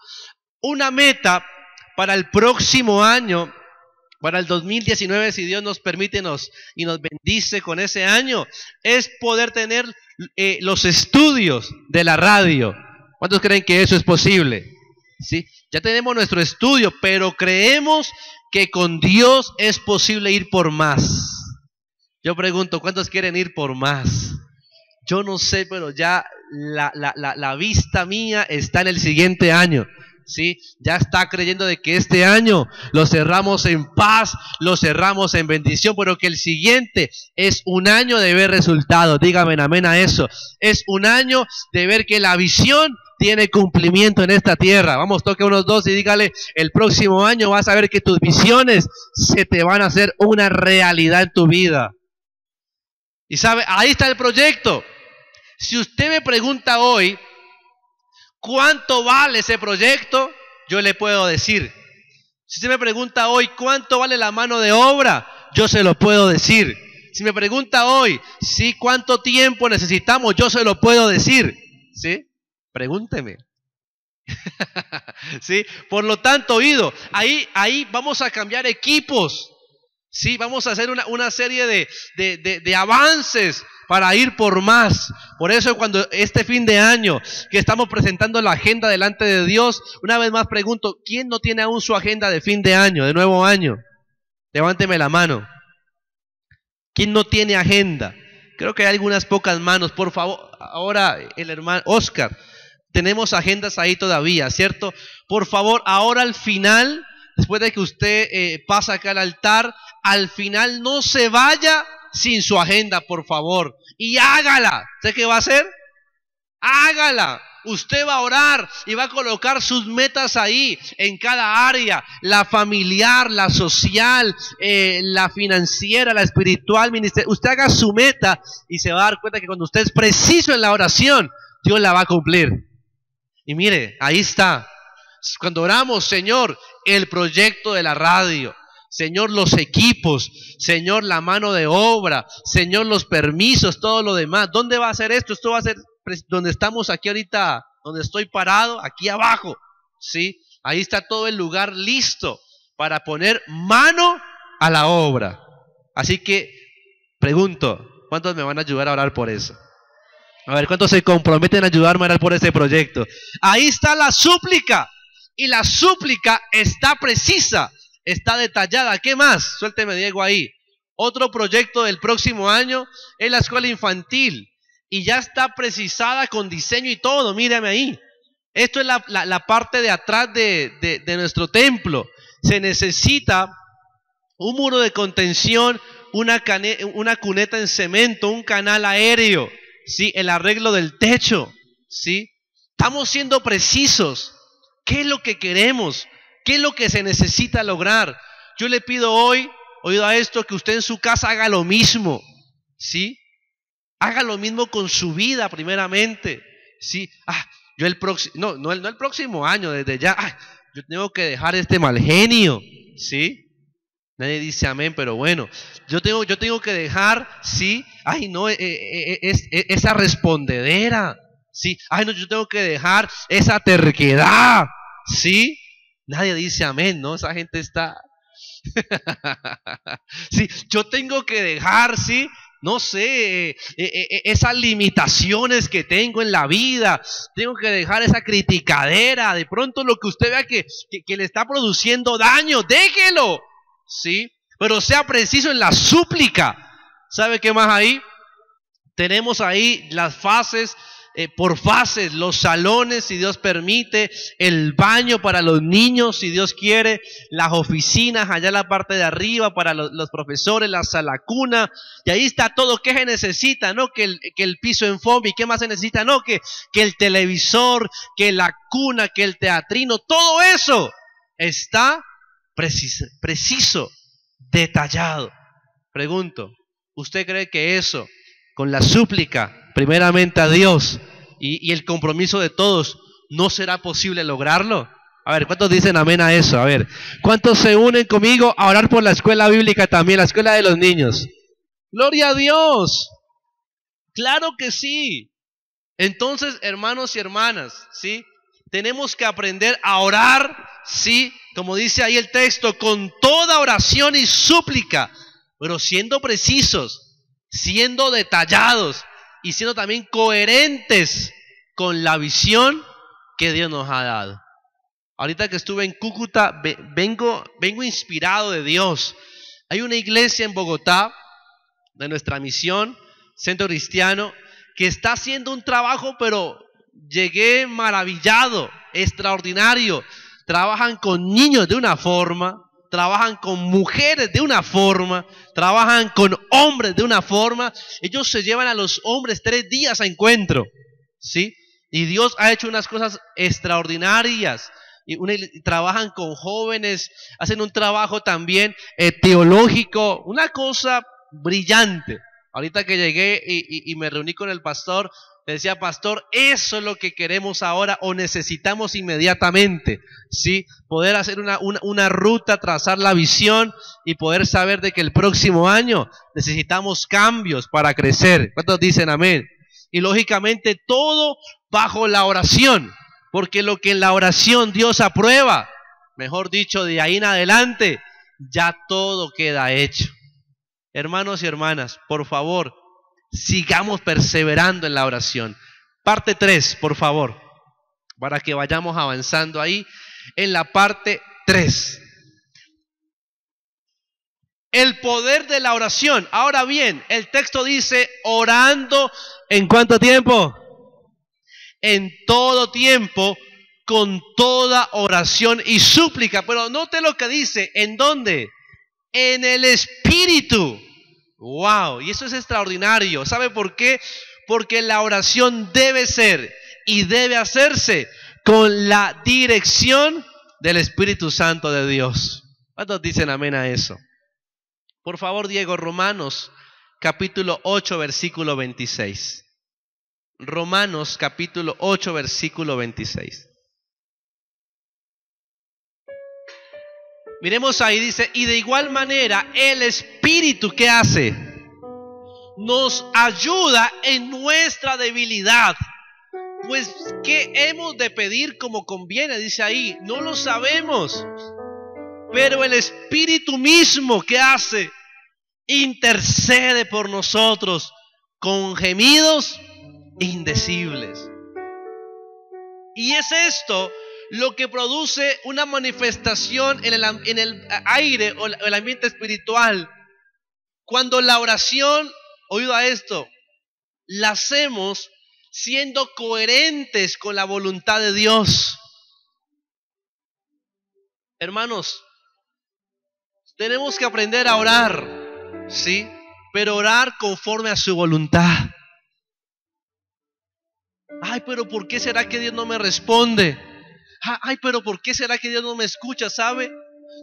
una meta para el próximo año, para el 2019, si Dios nos permite y nos bendice con ese año, es poder tener los estudios de la radio. ¿Cuántos creen que eso es posible? ¿Sí? Ya tenemos nuestro estudio, pero creemos que con Dios es posible ir por más. Yo pregunto, ¿cuántos quieren ir por más? Yo no sé, pero ya la vista mía está en el siguiente año. ¿Sí? Ya está creyendo de que este año lo cerramos en paz, lo cerramos en bendición, pero que el siguiente es un año de ver resultados. Dígame amén a eso. Es un año de ver que la visión tiene cumplimiento en esta tierra. Vamos, toque unos 2 y dígale, el próximo año vas a ver que tus visiones se te van a hacer una realidad en tu vida. Y sabe, ahí está el proyecto. Si usted me pregunta hoy, ¿cuánto vale ese proyecto? yo le puedo decir. Si usted me pregunta hoy cuánto vale la mano de obra, yo se lo puedo decir. Si me pregunta hoy, ¿sí? ¿Cuánto tiempo necesitamos? Yo se lo puedo decir. ¿Sí? Pregúnteme. ¿Sí? Por lo tanto, oído, ahí vamos a cambiar equipos. ¿Sí? Vamos a hacer una serie de avances para ir por más. Por eso cuando este fin de año que estamos presentando la agenda delante de Dios, una vez más pregunto, ¿quién no tiene aún su agenda de fin de año, de nuevo año? Levánteme la mano. ¿Quién no tiene agenda? Creo que hay algunas pocas manos. Por favor, ahora el hermano Oscar, tenemos agendas ahí todavía, ¿cierto? Por favor, ahora al final, después de que usted pasa acá al altar, al final no se vaya sin su agenda, por favor. Y hágala. ¿Sé qué va a hacer? Hágala. Usted va a orar y va a colocar sus metas ahí, en cada área, la familiar, la social, la financiera, la espiritual, ministerial. Usted haga su meta y se va a dar cuenta que cuando usted es preciso en la oración, Dios la va a cumplir. Y mire, ahí está. Cuando oramos, Señor, el proyecto de la radio, Señor, los equipos, Señor, la mano de obra, Señor, los permisos, todo lo demás. ¿Dónde va a ser esto? Esto va a ser donde estamos aquí ahorita, donde estoy parado, aquí abajo, ¿sí? Ahí está todo el lugar listo para poner mano a la obra. Así que, pregunto, ¿cuántos me van a ayudar a orar por eso? A ver, ¿cuántos se comprometen a ayudarme a orar por ese proyecto? Ahí está la súplica, y la súplica está precisa, está detallada. ¿Qué más? Suélteme, Diego, ahí. Otro proyecto del próximo año es la escuela infantil. Y ya está precisada con diseño y todo, mírame ahí. Esto es la parte de atrás de nuestro templo. Se necesita un muro de contención, una cuneta en cemento, un canal aéreo, ¿sí? El arreglo del techo, ¿sí? Estamos siendo precisos. ¿Qué es lo que queremos? ¿Qué es lo que se necesita lograr? Yo le pido hoy, oído a esto, que usted en su casa haga lo mismo, ¿sí? Haga lo mismo con su vida primeramente, ¿sí? Yo el próximo, no el próximo año, desde ya, yo tengo que dejar este mal genio, ¿sí? Nadie dice amén, pero bueno, yo tengo que dejar, ¿sí? Esa respondedera, ¿sí? No, yo tengo que dejar esa terquedad, ¿sí? Nadie dice amén, ¿no? Esa gente está... Sí, yo tengo que dejar, ¿sí? No sé, esas limitaciones que tengo en la vida, tengo que dejar esa criticadera, de pronto lo que usted vea que le está produciendo daño, déjelo, ¿sí? Pero sea preciso en la súplica. ¿Sabe qué más ahí? Tenemos ahí las fases, por fases, los salones, si Dios permite, el baño para los niños, si Dios quiere, las oficinas allá en la parte de arriba para los profesores, la sala cuna, y ahí está todo. ¿Qué se necesita? ¿No? Que el piso en foamy. ¿Qué más se necesita? No, que el televisor, que la cuna, que el teatrino, todo eso está preciso, detallado. Pregunto, ¿usted cree que eso, con la súplica primeramente a Dios y el compromiso de todos, no será posible lograrlo? A ver, ¿cuántos dicen amén a eso? A ver, ¿cuántos se unen conmigo a orar por la escuela bíblica también, la escuela de los niños? ¡Gloria a Dios! ¡Claro que sí! Entonces, hermanos y hermanas, ¿sí? Tenemos que aprender a orar, ¿sí? Como dice ahí el texto, con toda oración y súplica, pero siendo precisos, siendo detallados y siendo también coherentes con la visión que Dios nos ha dado. Ahorita que estuve en Cúcuta, vengo inspirado de Dios. Hay una iglesia en Bogotá, de nuestra misión, Centro Cristiano, que está haciendo un trabajo, pero llegué maravillado, extraordinario. Trabajan con niños de una forma, trabajan con mujeres de una forma, trabajan con hombres de una forma. Ellos se llevan a los hombres 3 días a encuentro, ¿sí? Y Dios ha hecho unas cosas extraordinarias. Y trabajan con jóvenes, hacen un trabajo también teológico, una cosa brillante. Ahorita que llegué y me reuní con el pastor, le decía, pastor, eso es lo que queremos ahora o necesitamos inmediatamente, ¿sí? Poder hacer una ruta, trazar la visión y poder saber de que el próximo año necesitamos cambios para crecer. ¿Cuántos dicen amén? Y lógicamente todo bajo la oración, porque lo que en la oración Dios aprueba, mejor dicho, de ahí en adelante, ya todo queda hecho. Hermanos y hermanas, por favor, sigamos perseverando en la oración. Parte 3, por favor, para que vayamos avanzando ahí en la parte 3. El poder de la oración. Ahora bien, el texto dice, orando, ¿en cuánto tiempo? En todo tiempo, con toda oración y súplica. Pero note lo que dice, ¿en dónde? En el Espíritu. Wow, y eso es extraordinario. ¿Sabe por qué? Porque la oración debe ser y debe hacerse con la dirección del Espíritu Santo de Dios. ¿Cuántos dicen amén a eso? Por favor, Diego, Romanos capítulo 8, versículo 26. Romanos capítulo 8, versículo 26. Miremos ahí, dice, y de igual manera el Espíritu, ¿qué hace? Nos ayuda en nuestra debilidad. Pues, ¿qué hemos de pedir como conviene? Dice ahí, no lo sabemos. Pero el Espíritu mismo, ¿qué hace? Intercede por nosotros con gemidos indecibles. Y es esto lo que produce una manifestación en el aire o el ambiente espiritual. Cuando la oración, oído a esto, la hacemos siendo coherentes con la voluntad de Dios. Hermanos, tenemos que aprender a orar, ¿sí? Pero orar conforme a su voluntad. Ay, pero ¿por qué será que Dios no me responde? Ay, pero ¿por qué será que Dios no me escucha? ¿Sabe?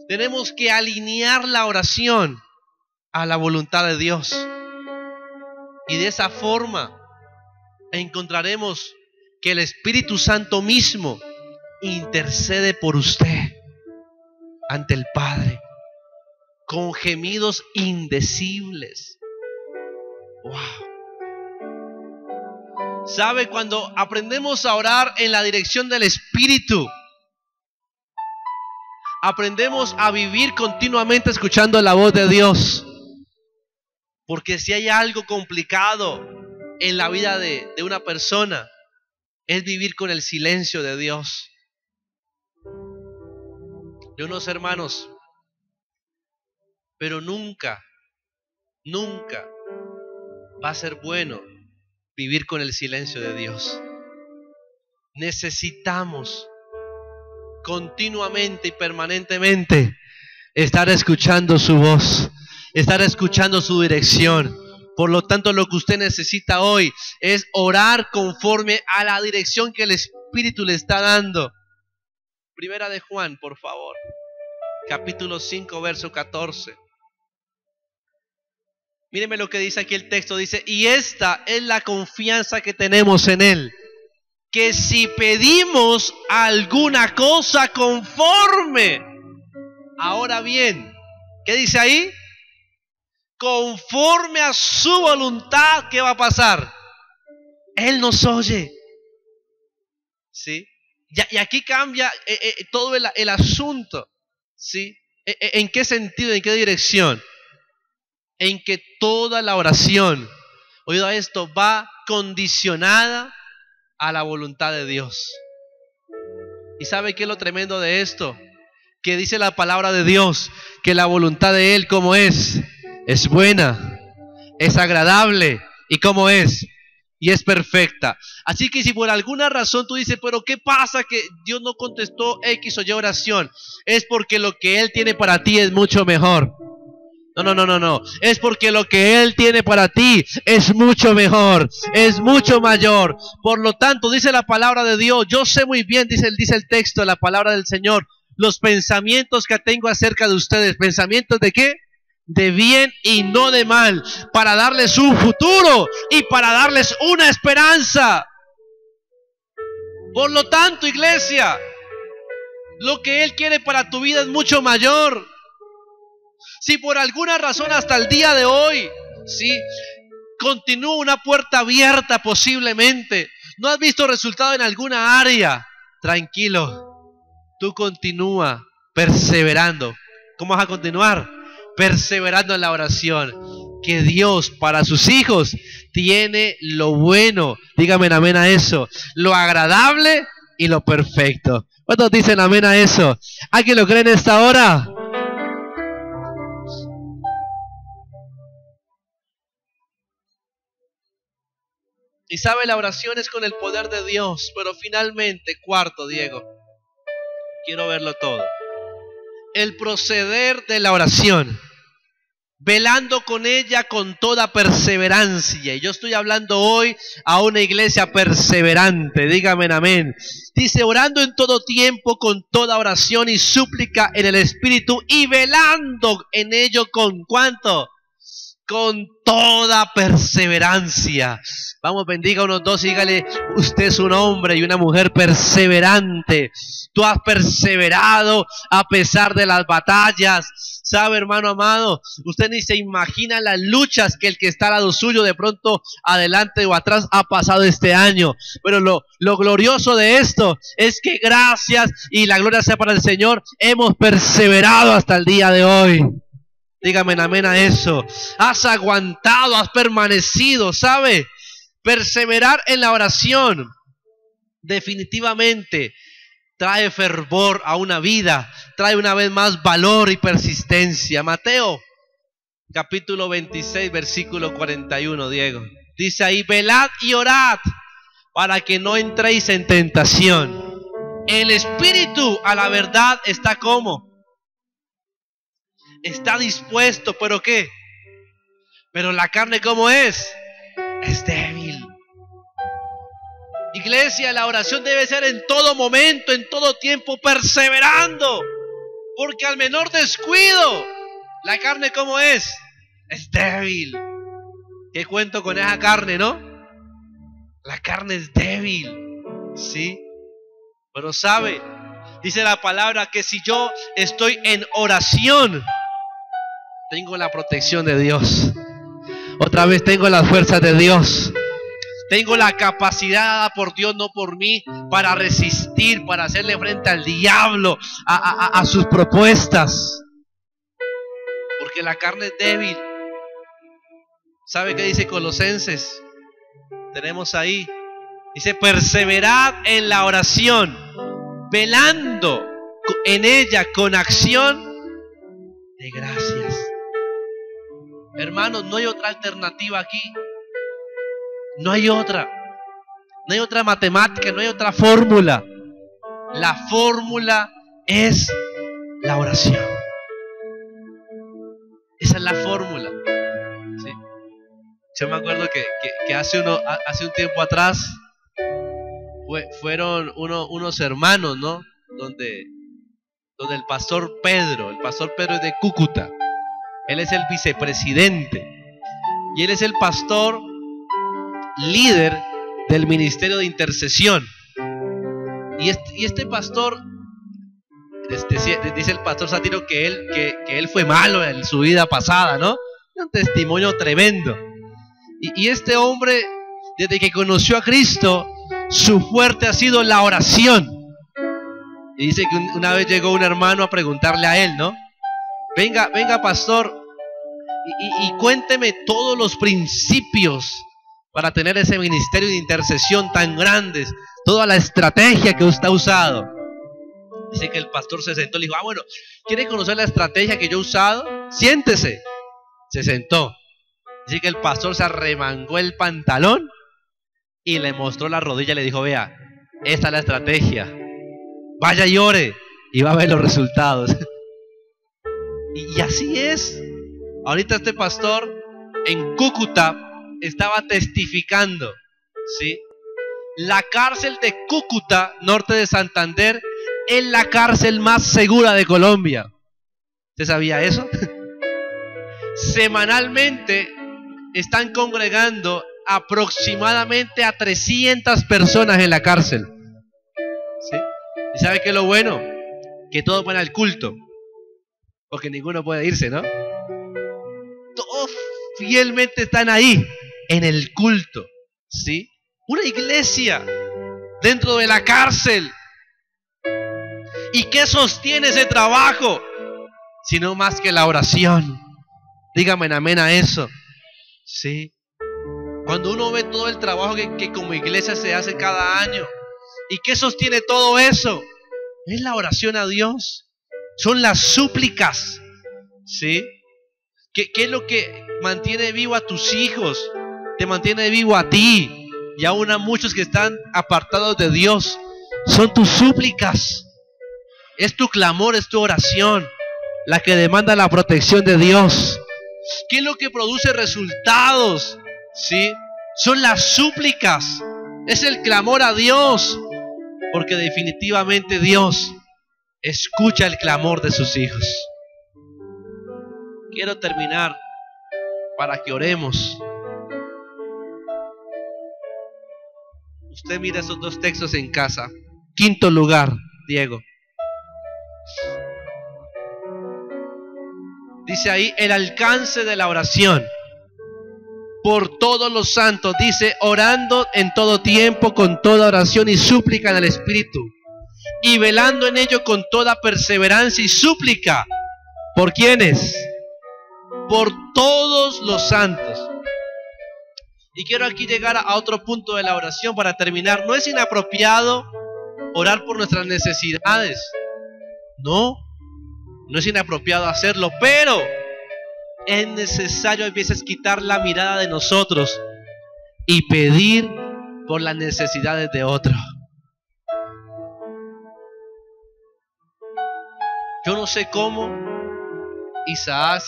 Tenemos que alinear la oración a la voluntad de Dios. Y de esa forma encontraremos que el Espíritu Santo mismo intercede por usted ante el Padre con gemidos indecibles. Wow. ¿Sabe? Cuando aprendemos a orar en la dirección del Espíritu, aprendemos a vivir continuamente escuchando la voz de Dios. Porque si hay algo complicado en la vida de una persona, es vivir con el silencio de Dios. De unos hermanos, pero nunca va a ser bueno vivir con el silencio de Dios. Necesitamos continuamente y permanentemente estar escuchando su voz, estar escuchando su dirección. Por lo tanto, lo que usted necesita hoy es orar conforme a la dirección que el Espíritu le está dando. Primera de Juan, por favor, capítulo 5, verso 14. Míreme lo que dice aquí el texto, dice, y esta es la confianza que tenemos en Él, que si pedimos alguna cosa conforme, ahora bien, ¿qué dice ahí? Conforme a su voluntad, ¿qué va a pasar? Él nos oye. ¿Sí? Y aquí cambia todo el asunto. ¿Sí? ¿En qué sentido, en qué dirección? En que toda la oración, oído a esto, va condicionada a la voluntad de Dios. ¿Y sabe qué es lo tremendo de esto? Que dice la palabra de Dios, que la voluntad de Él, ¿cómo es? Es buena, es agradable, ¿y cómo es? Y es perfecta. Así que si por alguna razón tú dices, pero ¿qué pasa que Dios no contestó X o Y oración? Es porque lo que Él tiene para ti es mucho mejor. No. Es porque lo que Él tiene para ti es mucho mejor, es mucho mayor. Por lo tanto, dice la palabra de Dios, yo sé muy bien, dice el texto de la palabra del Señor, los pensamientos que tengo acerca de ustedes. ¿Pensamientos de qué? de bien y no de mal, para darles un futuro y para darles una esperanza. Por lo tanto, iglesia, lo que Él quiere para tu vida es mucho mayor. Si por alguna razón hasta el día de hoy, ¿sí?, continúa una puerta abierta posiblemente, no has visto resultado en alguna área, tranquilo, tú continúa perseverando. ¿Cómo vas a continuar? Perseverando en la oración. Que Dios para sus hijos tiene lo bueno, dígame amén a eso, lo agradable y lo perfecto. ¿Cuántos dicen amén a eso? ¿A quién lo cree en esta hora? Y sabe, la oración es con el poder de Dios. Pero finalmente, cuarto, Diego, quiero verlo todo. El proceder de la oración, velando con ella con toda perseverancia. Y yo estoy hablando hoy a una iglesia perseverante, dígame amén. Dice, orando en todo tiempo con toda oración y súplica en el Espíritu, y velando en ello con ¿cuánto? Con toda perseverancia. Vamos, bendiga a unos dos y dígale, usted es un hombre y una mujer perseverante. Tú has perseverado a pesar de las batallas. ¿Sabe, hermano amado? Usted ni se imagina las luchas que el que está al lado suyo de pronto adelante o atrás ha pasado este año. Pero lo glorioso de esto es que gracias y la gloria sea para el Señor, hemos perseverado hasta el día de hoy. Dígame amén a eso. Has aguantado, has permanecido, ¿sabe? Perseverar en la oración definitivamente trae fervor a una vida, trae una vez más valor y persistencia. Mateo capítulo 26 versículo 41, Diego, dice ahí, velad y orad para que no entréis en tentación. El espíritu a la verdad está como, está dispuesto, pero ¿qué? Pero la carne, ¿cómo es? Es débil. Iglesia, la oración debe ser en todo momento, en todo tiempo, perseverando. Porque al menor descuido, la carne, ¿cómo es? Es débil. ¿Qué cuento con esa carne, no? La carne es débil, ¿sí? Pero sabe, dice la palabra que si yo estoy en oración, tengo la protección de Dios. Otra vez tengo las fuerzas de Dios. Tengo la capacidad dada por Dios, no por mí, para resistir, para hacerle frente al diablo, a sus propuestas. Porque la carne es débil. ¿Sabe qué dice Colosenses? Tenemos ahí. Dice, perseverad en la oración, velando en ella con acción de gracias. Hermanos, no hay otra alternativa aquí. No hay otra. No hay otra matemática, no hay otra fórmula. La fórmula es la oración. Esa es la fórmula. ¿Sí? Yo me acuerdo que hace un tiempo atrás fueron unos hermanos, ¿no? Donde el pastor Pedro es de Cúcuta. Él es el vicepresidente y él es el pastor líder del ministerio de intercesión. Y este pastor, dice el pastor Sátiro que él fue malo en su vida pasada, ¿no? Un testimonio tremendo. Y este hombre, desde que conoció a Cristo, su fuerte ha sido la oración. Y dice que una vez llegó un hermano a preguntarle a él, ¿no? Venga pastor, y cuénteme todos los principios para tener ese ministerio de intercesión tan grandes, toda la estrategia que usted ha usado. Dice que el pastor se sentó y le dijo, bueno, ¿quiere conocer la estrategia que yo he usado? Siéntese. Se sentó. Dice que el pastor se arremangó el pantalón y le mostró la rodilla y le dijo, vea, esta es la estrategia. Vaya y ore y va a ver los resultados. Y así es. Ahorita este pastor en Cúcuta estaba testificando, ¿sí? La cárcel de Cúcuta, norte de Santander, es la cárcel más segura de Colombia. ¿Usted sabía eso? semanalmente están congregando aproximadamente a 300 personas en la cárcel. ¿Sí? ¿Y sabe qué es lo bueno? Que todos van al culto, porque ninguno puede irse, ¿no? Todos fielmente están ahí, en el culto, ¿sí? Una iglesia dentro de la cárcel. ¿Y qué sostiene ese trabajo? Sino más que la oración. Dígame en amén a eso. ¿Sí? Cuando uno ve todo el trabajo que como iglesia se hace cada año, ¿y qué sostiene todo eso? Es la oración a Dios. Son las súplicas. ¿Sí? ¿Qué es lo que mantiene vivo a tus hijos? Te mantiene vivo a ti y aún a muchos que están apartados de Dios. Son tus súplicas. Es tu clamor, es tu oración la que demanda la protección de Dios. ¿Qué es lo que produce resultados? ¿Sí? Son las súplicas. Es el clamor a Dios. Porque definitivamente Dios escucha el clamor de sus hijos. Quiero terminar para que oremos. Usted mira esos dos textos en casa. Quinto lugar, Diego. Dice ahí el alcance de la oración por todos los santos. Dice orando en todo tiempo con toda oración y súplica en el Espíritu, y velando en ello con toda perseverancia y súplica. ¿Por quiénes? Por todos los santos. Y quiero aquí llegar a otro punto de la oración para terminar. No es inapropiado orar por nuestras necesidades. No es inapropiado hacerlo, pero es necesario a veces quitar la mirada de nosotros y pedir por las necesidades de otro. Yo no sé cómo Isaac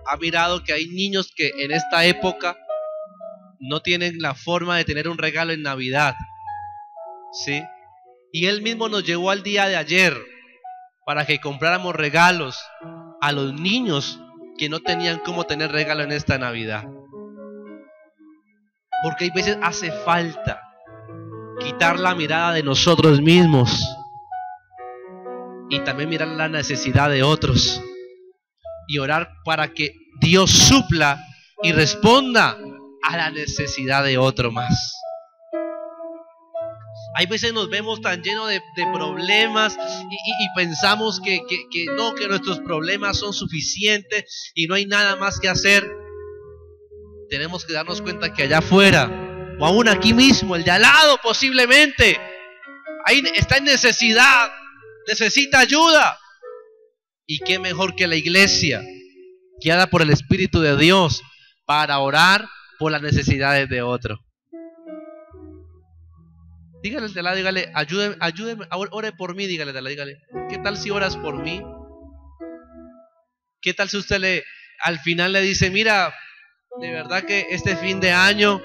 ha mirado que hay niños que en esta época no tienen la forma de tener un regalo en Navidad, ¿sí? Y él mismo nos llevó al día de ayer para que compráramos regalos a los niños que no tenían cómo tener regalo en esta Navidad. Porque hay veces hace falta quitar la mirada de nosotros mismos y también mirar la necesidad de otros y orar para que Dios supla y responda a la necesidad de otro más. Hay veces nos vemos tan llenos de problemas y pensamos que nuestros problemas son suficientes y no hay nada más que hacer. Tenemos que darnos cuenta que allá afuera, o aún aquí mismo, el de al lado posiblemente, ahí está en necesidad, necesita ayuda. Y qué mejor que la iglesia, guiada por el Espíritu de Dios, para orar por las necesidades de otro. Dígale al de lado, dígale, ayúdeme, ore por mí, dígale, ¿qué tal si oras por mí? ¿Qué tal si usted al final le dice, mira, de verdad que este fin de año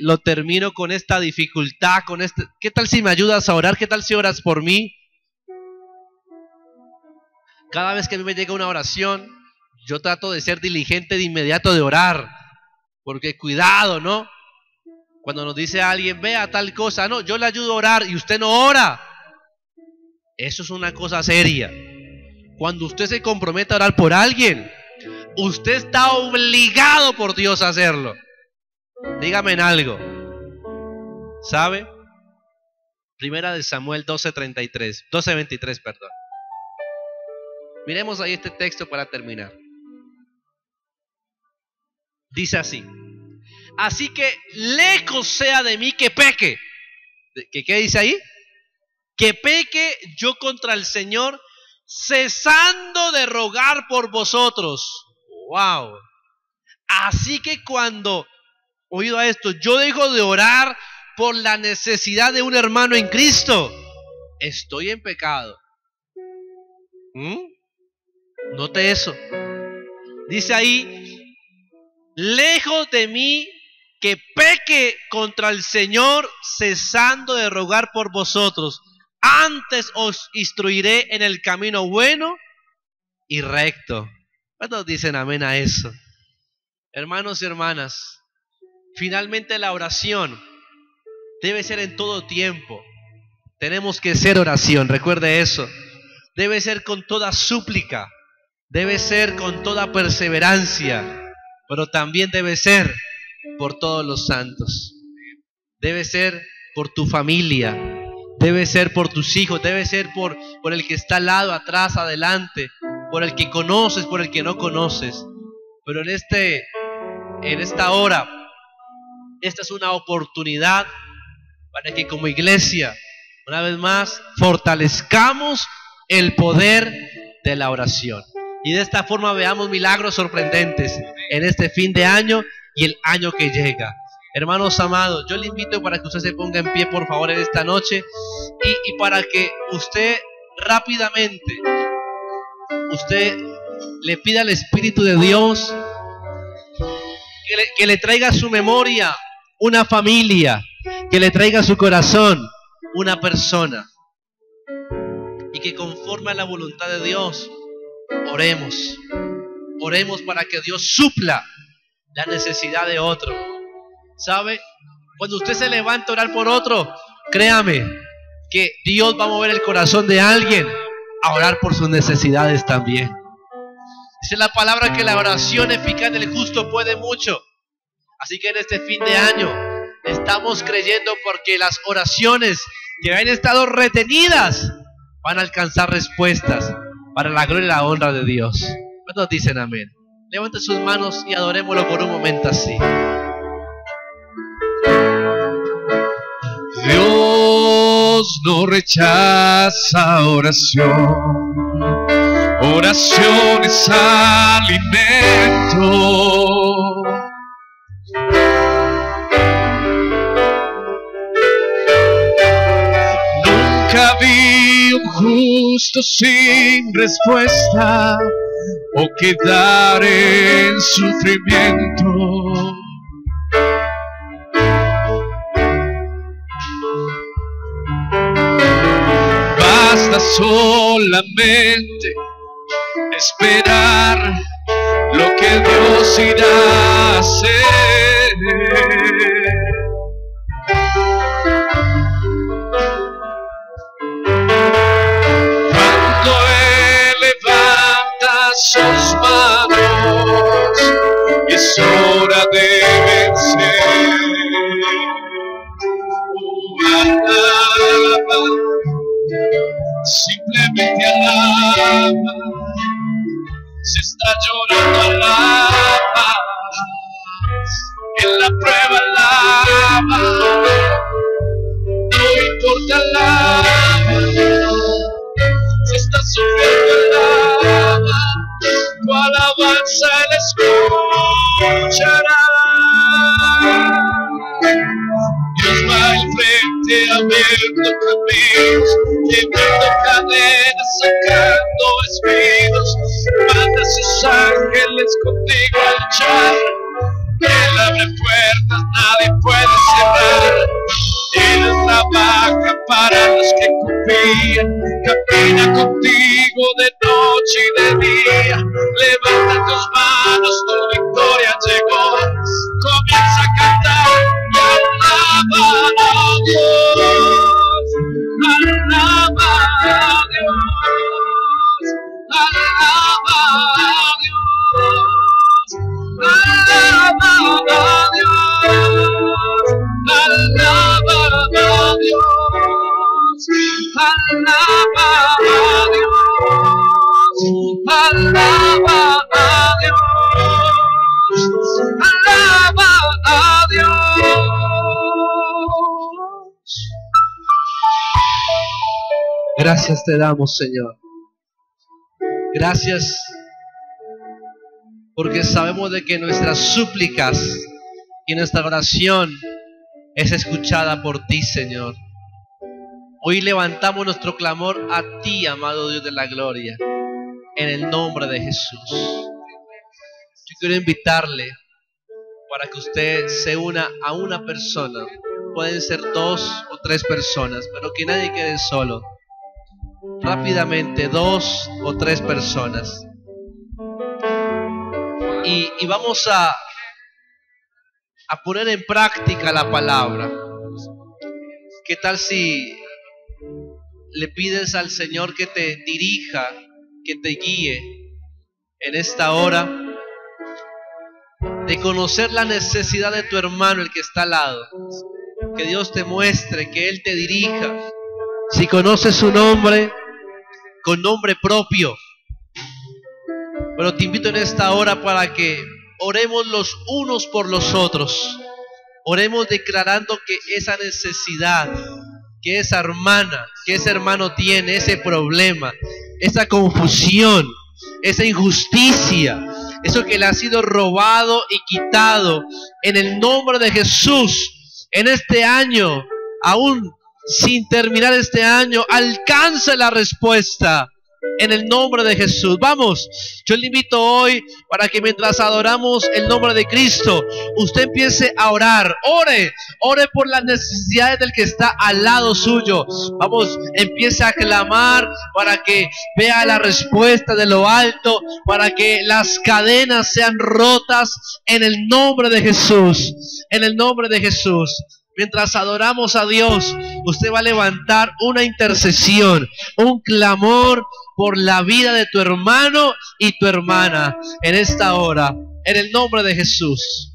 lo termino con esta dificultad, ¿qué tal si me ayudas a orar? ¿Qué tal si oras por mí? Cada vez que a mí me llega una oración, yo trato de ser diligente de inmediato de orar, porque cuidado, ¿no? Cuando nos dice alguien, vea tal cosa, no, yo le ayudo a orar y usted no ora. Eso es una cosa seria. Cuando usted se compromete a orar por alguien, usted está obligado por Dios a hacerlo. Dígame en algo. ¿Sabe? Primera de Samuel 12:23, perdón. Miremos ahí este texto para terminar. Dice así: así que lejos sea de mí que peque. ¿Qué dice ahí? Que peque yo contra el Señor, cesando de rogar por vosotros. Wow. Así que cuando oído a esto, yo dejo de orar por la necesidad de un hermano en Cristo, estoy en pecado. Note eso. Dice ahí, lejos de mí que peque contra el Señor, cesando de rogar por vosotros. Antes os instruiré en el camino bueno y recto. ¿Cuántos dicen amén a eso? Hermanos y hermanas, finalmente la oración debe ser en todo tiempo. Tenemos que ser oración, recuerde eso. Debe ser con toda súplica, debe ser con toda perseverancia, pero también debe ser por todos los santos. Debe ser por tu familia, debe ser por tus hijos, debe ser por el que está al lado, atrás, adelante, por el que conoces, por el que no conoces. Pero en esta hora, esta es una oportunidad para que como iglesia, una vez más, fortalezcamos el poder de la oración. Y de esta forma veamos milagros sorprendentes en este fin de año y el año que llega. Hermanos amados, yo le invito para que usted se ponga en pie, por favor, en esta noche y para que usted rápidamente, usted le pida al Espíritu de Dios que le traiga a su memoria una familia, que le traiga a su corazón una persona, y que conforme a la voluntad de Dios oremos para que Dios supla la necesidad de otro. ¿Sabe? Cuando usted se levanta a orar por otro, créame que Dios va a mover el corazón de alguien a orar por sus necesidades también. Dice la palabra que la oración eficaz del justo puede mucho. Así que en este fin de año estamos creyendo porque las oraciones que han estado retenidas van a alcanzar respuestas para la gloria y la honra de Dios. ¿Cuántos dicen amén? Levanten sus manos y adorémoslo por un momento así. Dios no rechaza oración. Oración es alimento. Nunca vi un justo sin respuesta o quedar en sufrimiento. Basta solamente esperar lo que Dios irá a hacer. Cuando Él levanta sus manos, es hora de vencer. Alaba, simplemente alaba. Si está llorando, alaba. En la prueba, alaba. No importa, alaba. Si está sufriendo, alaba. Tu alabanza Él escuchará. Dios va al frente abriendo caminos, quebrando cadenas, sacando espinos. Manda a sus ángeles contigo a luchar. Él abre puertas, nadie puede cerrar. Él trabaja para los que confían. Camina contigo de noche y de día. Levanta tus manos, tu victoria llegó. Comienza a cantar y alaba a Dios. Alaba a Dios. Alaba a Dios. Alaba a Dios. Alaba a Dios. Alaba a Dios. Alaba a Dios. Alaba a Dios. Gracias te damos, Señor. Gracias porque sabemos de que nuestras súplicas y nuestra oración es escuchada por ti, Señor. Hoy levantamos nuestro clamor a ti, amado Dios de la gloria, en el nombre de Jesús. Yo quiero invitarle para que usted se una a una persona. Pueden ser 2 o 3 personas, pero que nadie quede solo. Rápidamente, 2 o 3 personas. y vamos a poner en práctica la palabra. ¿Qué tal si le pides al Señor que te dirija, que te guíe en esta hora, de conocer la necesidad de tu hermano, el que está al lado? Que Dios te muestre, que Él te dirija. Si conoces su nombre, con nombre propio. Pero te invito en esta hora para que oremos los unos por los otros. Oremos declarando que esa necesidad, que esa hermana, que ese hermano tiene, ese problema, esa confusión, esa injusticia, eso que le ha sido robado y quitado, en el nombre de Jesús, en este año, aún sin terminar este año, alcance la respuesta. En el nombre de Jesús. Vamos, yo le invito hoy para que mientras adoramos el nombre de Cristo, usted empiece a orar. Ore por las necesidades del que está al lado suyo. Vamos, empiece a clamar para que vea la respuesta de lo alto, para que las cadenas sean rotas en el nombre de Jesús. En el nombre de Jesús. Mientras adoramos a Dios, usted va a levantar una intercesión, un clamor por la vida de tu hermano y tu hermana en esta hora, en el nombre de Jesús.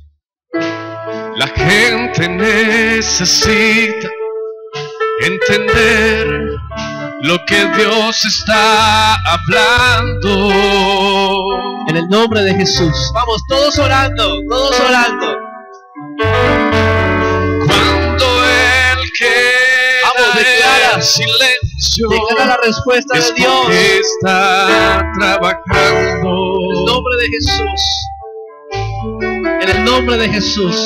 La gente necesita entender lo que Dios está hablando. En el nombre de Jesús. Vamos, todos orando, todos orando. Cuando Él queda, vamos, declara silencio, declara la respuesta de Dios. Está trabajando. En el nombre de Jesús. En el nombre de Jesús.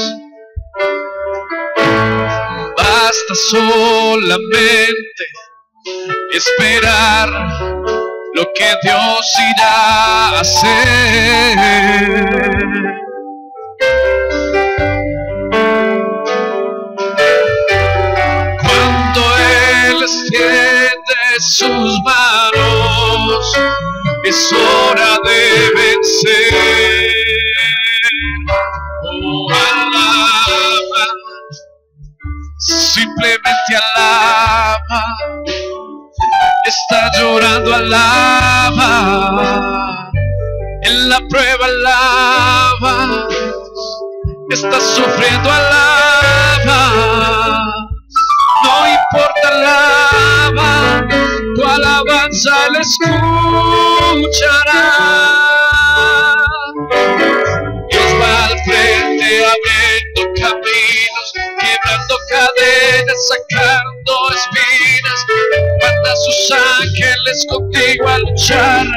Basta solamente esperar lo que Dios irá a hacer. Extiende sus manos, es hora de vencer. Oh, alaba, simplemente alaba. Está llorando, alaba. En la prueba, alaba. Está sufriendo, alaba. No importa, alaba, tu alabanza le escuchará. Dios va al frente abriendo caminos, quebrando cadenas, sacando espinas. Manda a sus ángeles contigo a luchar.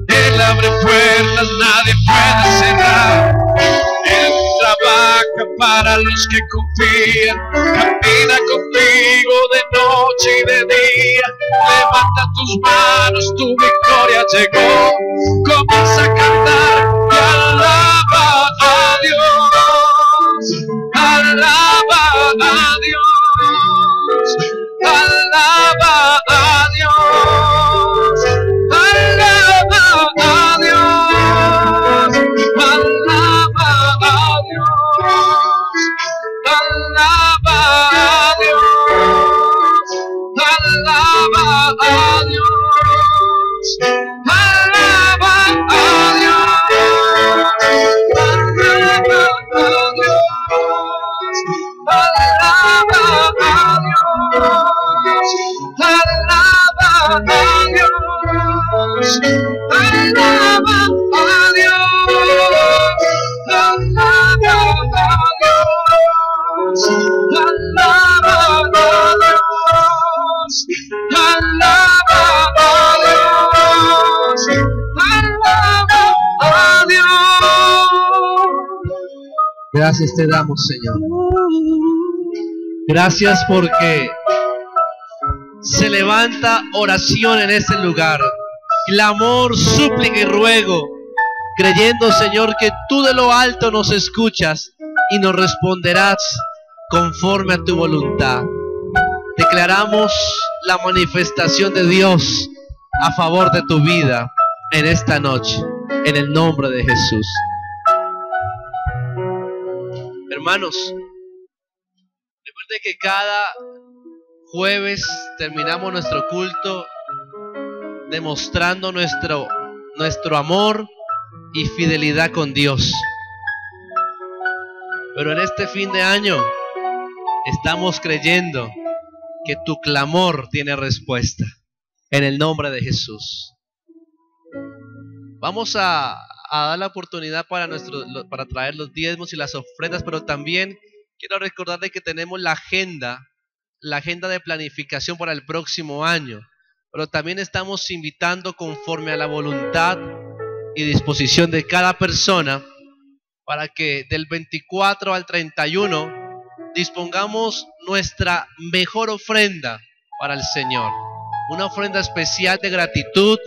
Él abre puertas, nadie puede cerrar. Él trabaja para los que confían, camina contigo de noche y de día. Levanta tus manos, tu victoria llegó. Comienza a cantar y alaba a Dios. Alaba a Dios. Alaba a Dios. Alaba a Dios. Alaba a Dios. Alaba a Dios. Alaba a Dios. Alaba a Dios. Alaba a Dios. Alaba a Dios. Alaba a Dios. Alaba a Dios. Alaba a Dios. Alaba a Dios. Alaba a Dios. Alaba a Dios. Gracias te damos, Señor. Gracias porque se levanta oración en este lugar. Clamor, súplica y ruego, creyendo, Señor, que tú de lo alto nos escuchas y nos responderás conforme a tu voluntad. Declaramos la manifestación de Dios a favor de tu vida en esta noche, en el nombre de Jesús. Hermanos, recuerde que cada jueves terminamos nuestro culto demostrando nuestro amor y fidelidad con Dios. Pero en este fin de año estamos creyendo que tu clamor tiene respuesta. En el nombre de Jesús. Vamos a dar la oportunidad para traer los diezmos y las ofrendas, pero también quiero recordarle que tenemos la agenda de planificación para el próximo año. Pero también estamos invitando conforme a la voluntad y disposición de cada persona para que del 24 al 31 dispongamos nuestra mejor ofrenda para el Señor. Una ofrenda especial de gratitud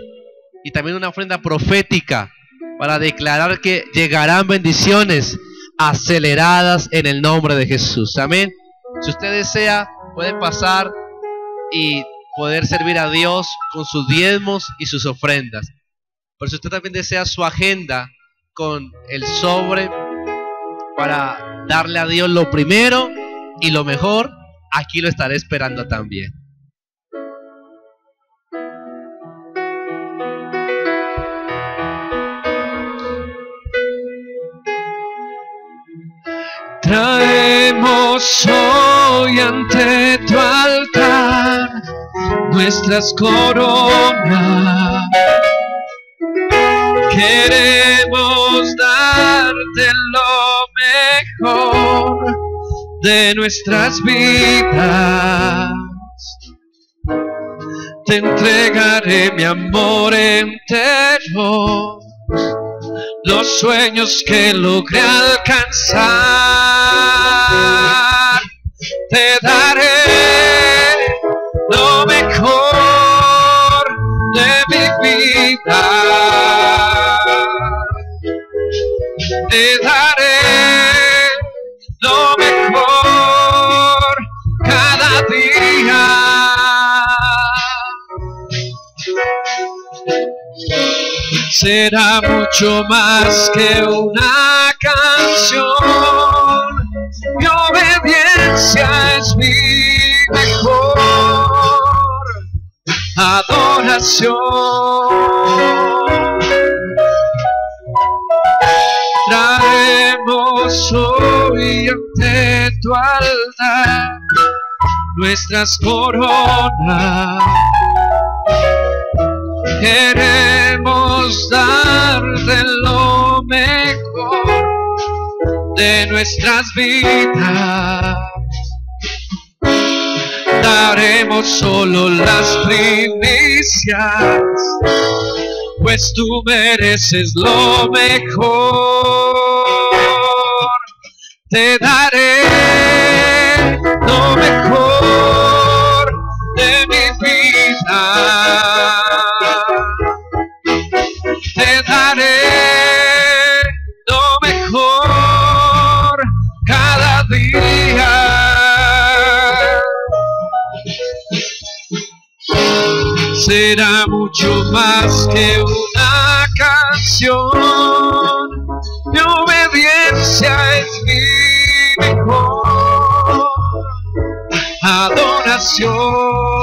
y también una ofrenda profética para declarar que llegarán bendiciones aceleradas en el nombre de Jesús. Amén. Si usted desea, puede pasar y poder servir a Dios con sus diezmos y sus ofrendas. Pero si usted también desea su agenda con el sobre para darle a Dios lo primero y lo mejor, aquí lo estaré esperando también. Traemos hoy ante tu altar nuestras coronas. Queremos darte lo mejor de nuestras vidas. Te entregaré mi amor entero, los sueños que logré alcanzar. Te daré lo mejor de mi vida. Te daré lo mejor cada día. Será mucho más que una canción. Mi obediencia es mi mejor adoración. Traemos hoy ante tu altar nuestras coronas. Queremos darte lo mejor de nuestras vidas. Daremos solo las primicias, pues tú mereces lo mejor. Te daré lo mejor de mi vida. Te daré lo mejor cada día. Será mucho más que una canción. Mi obediencia es mi mejor adoración.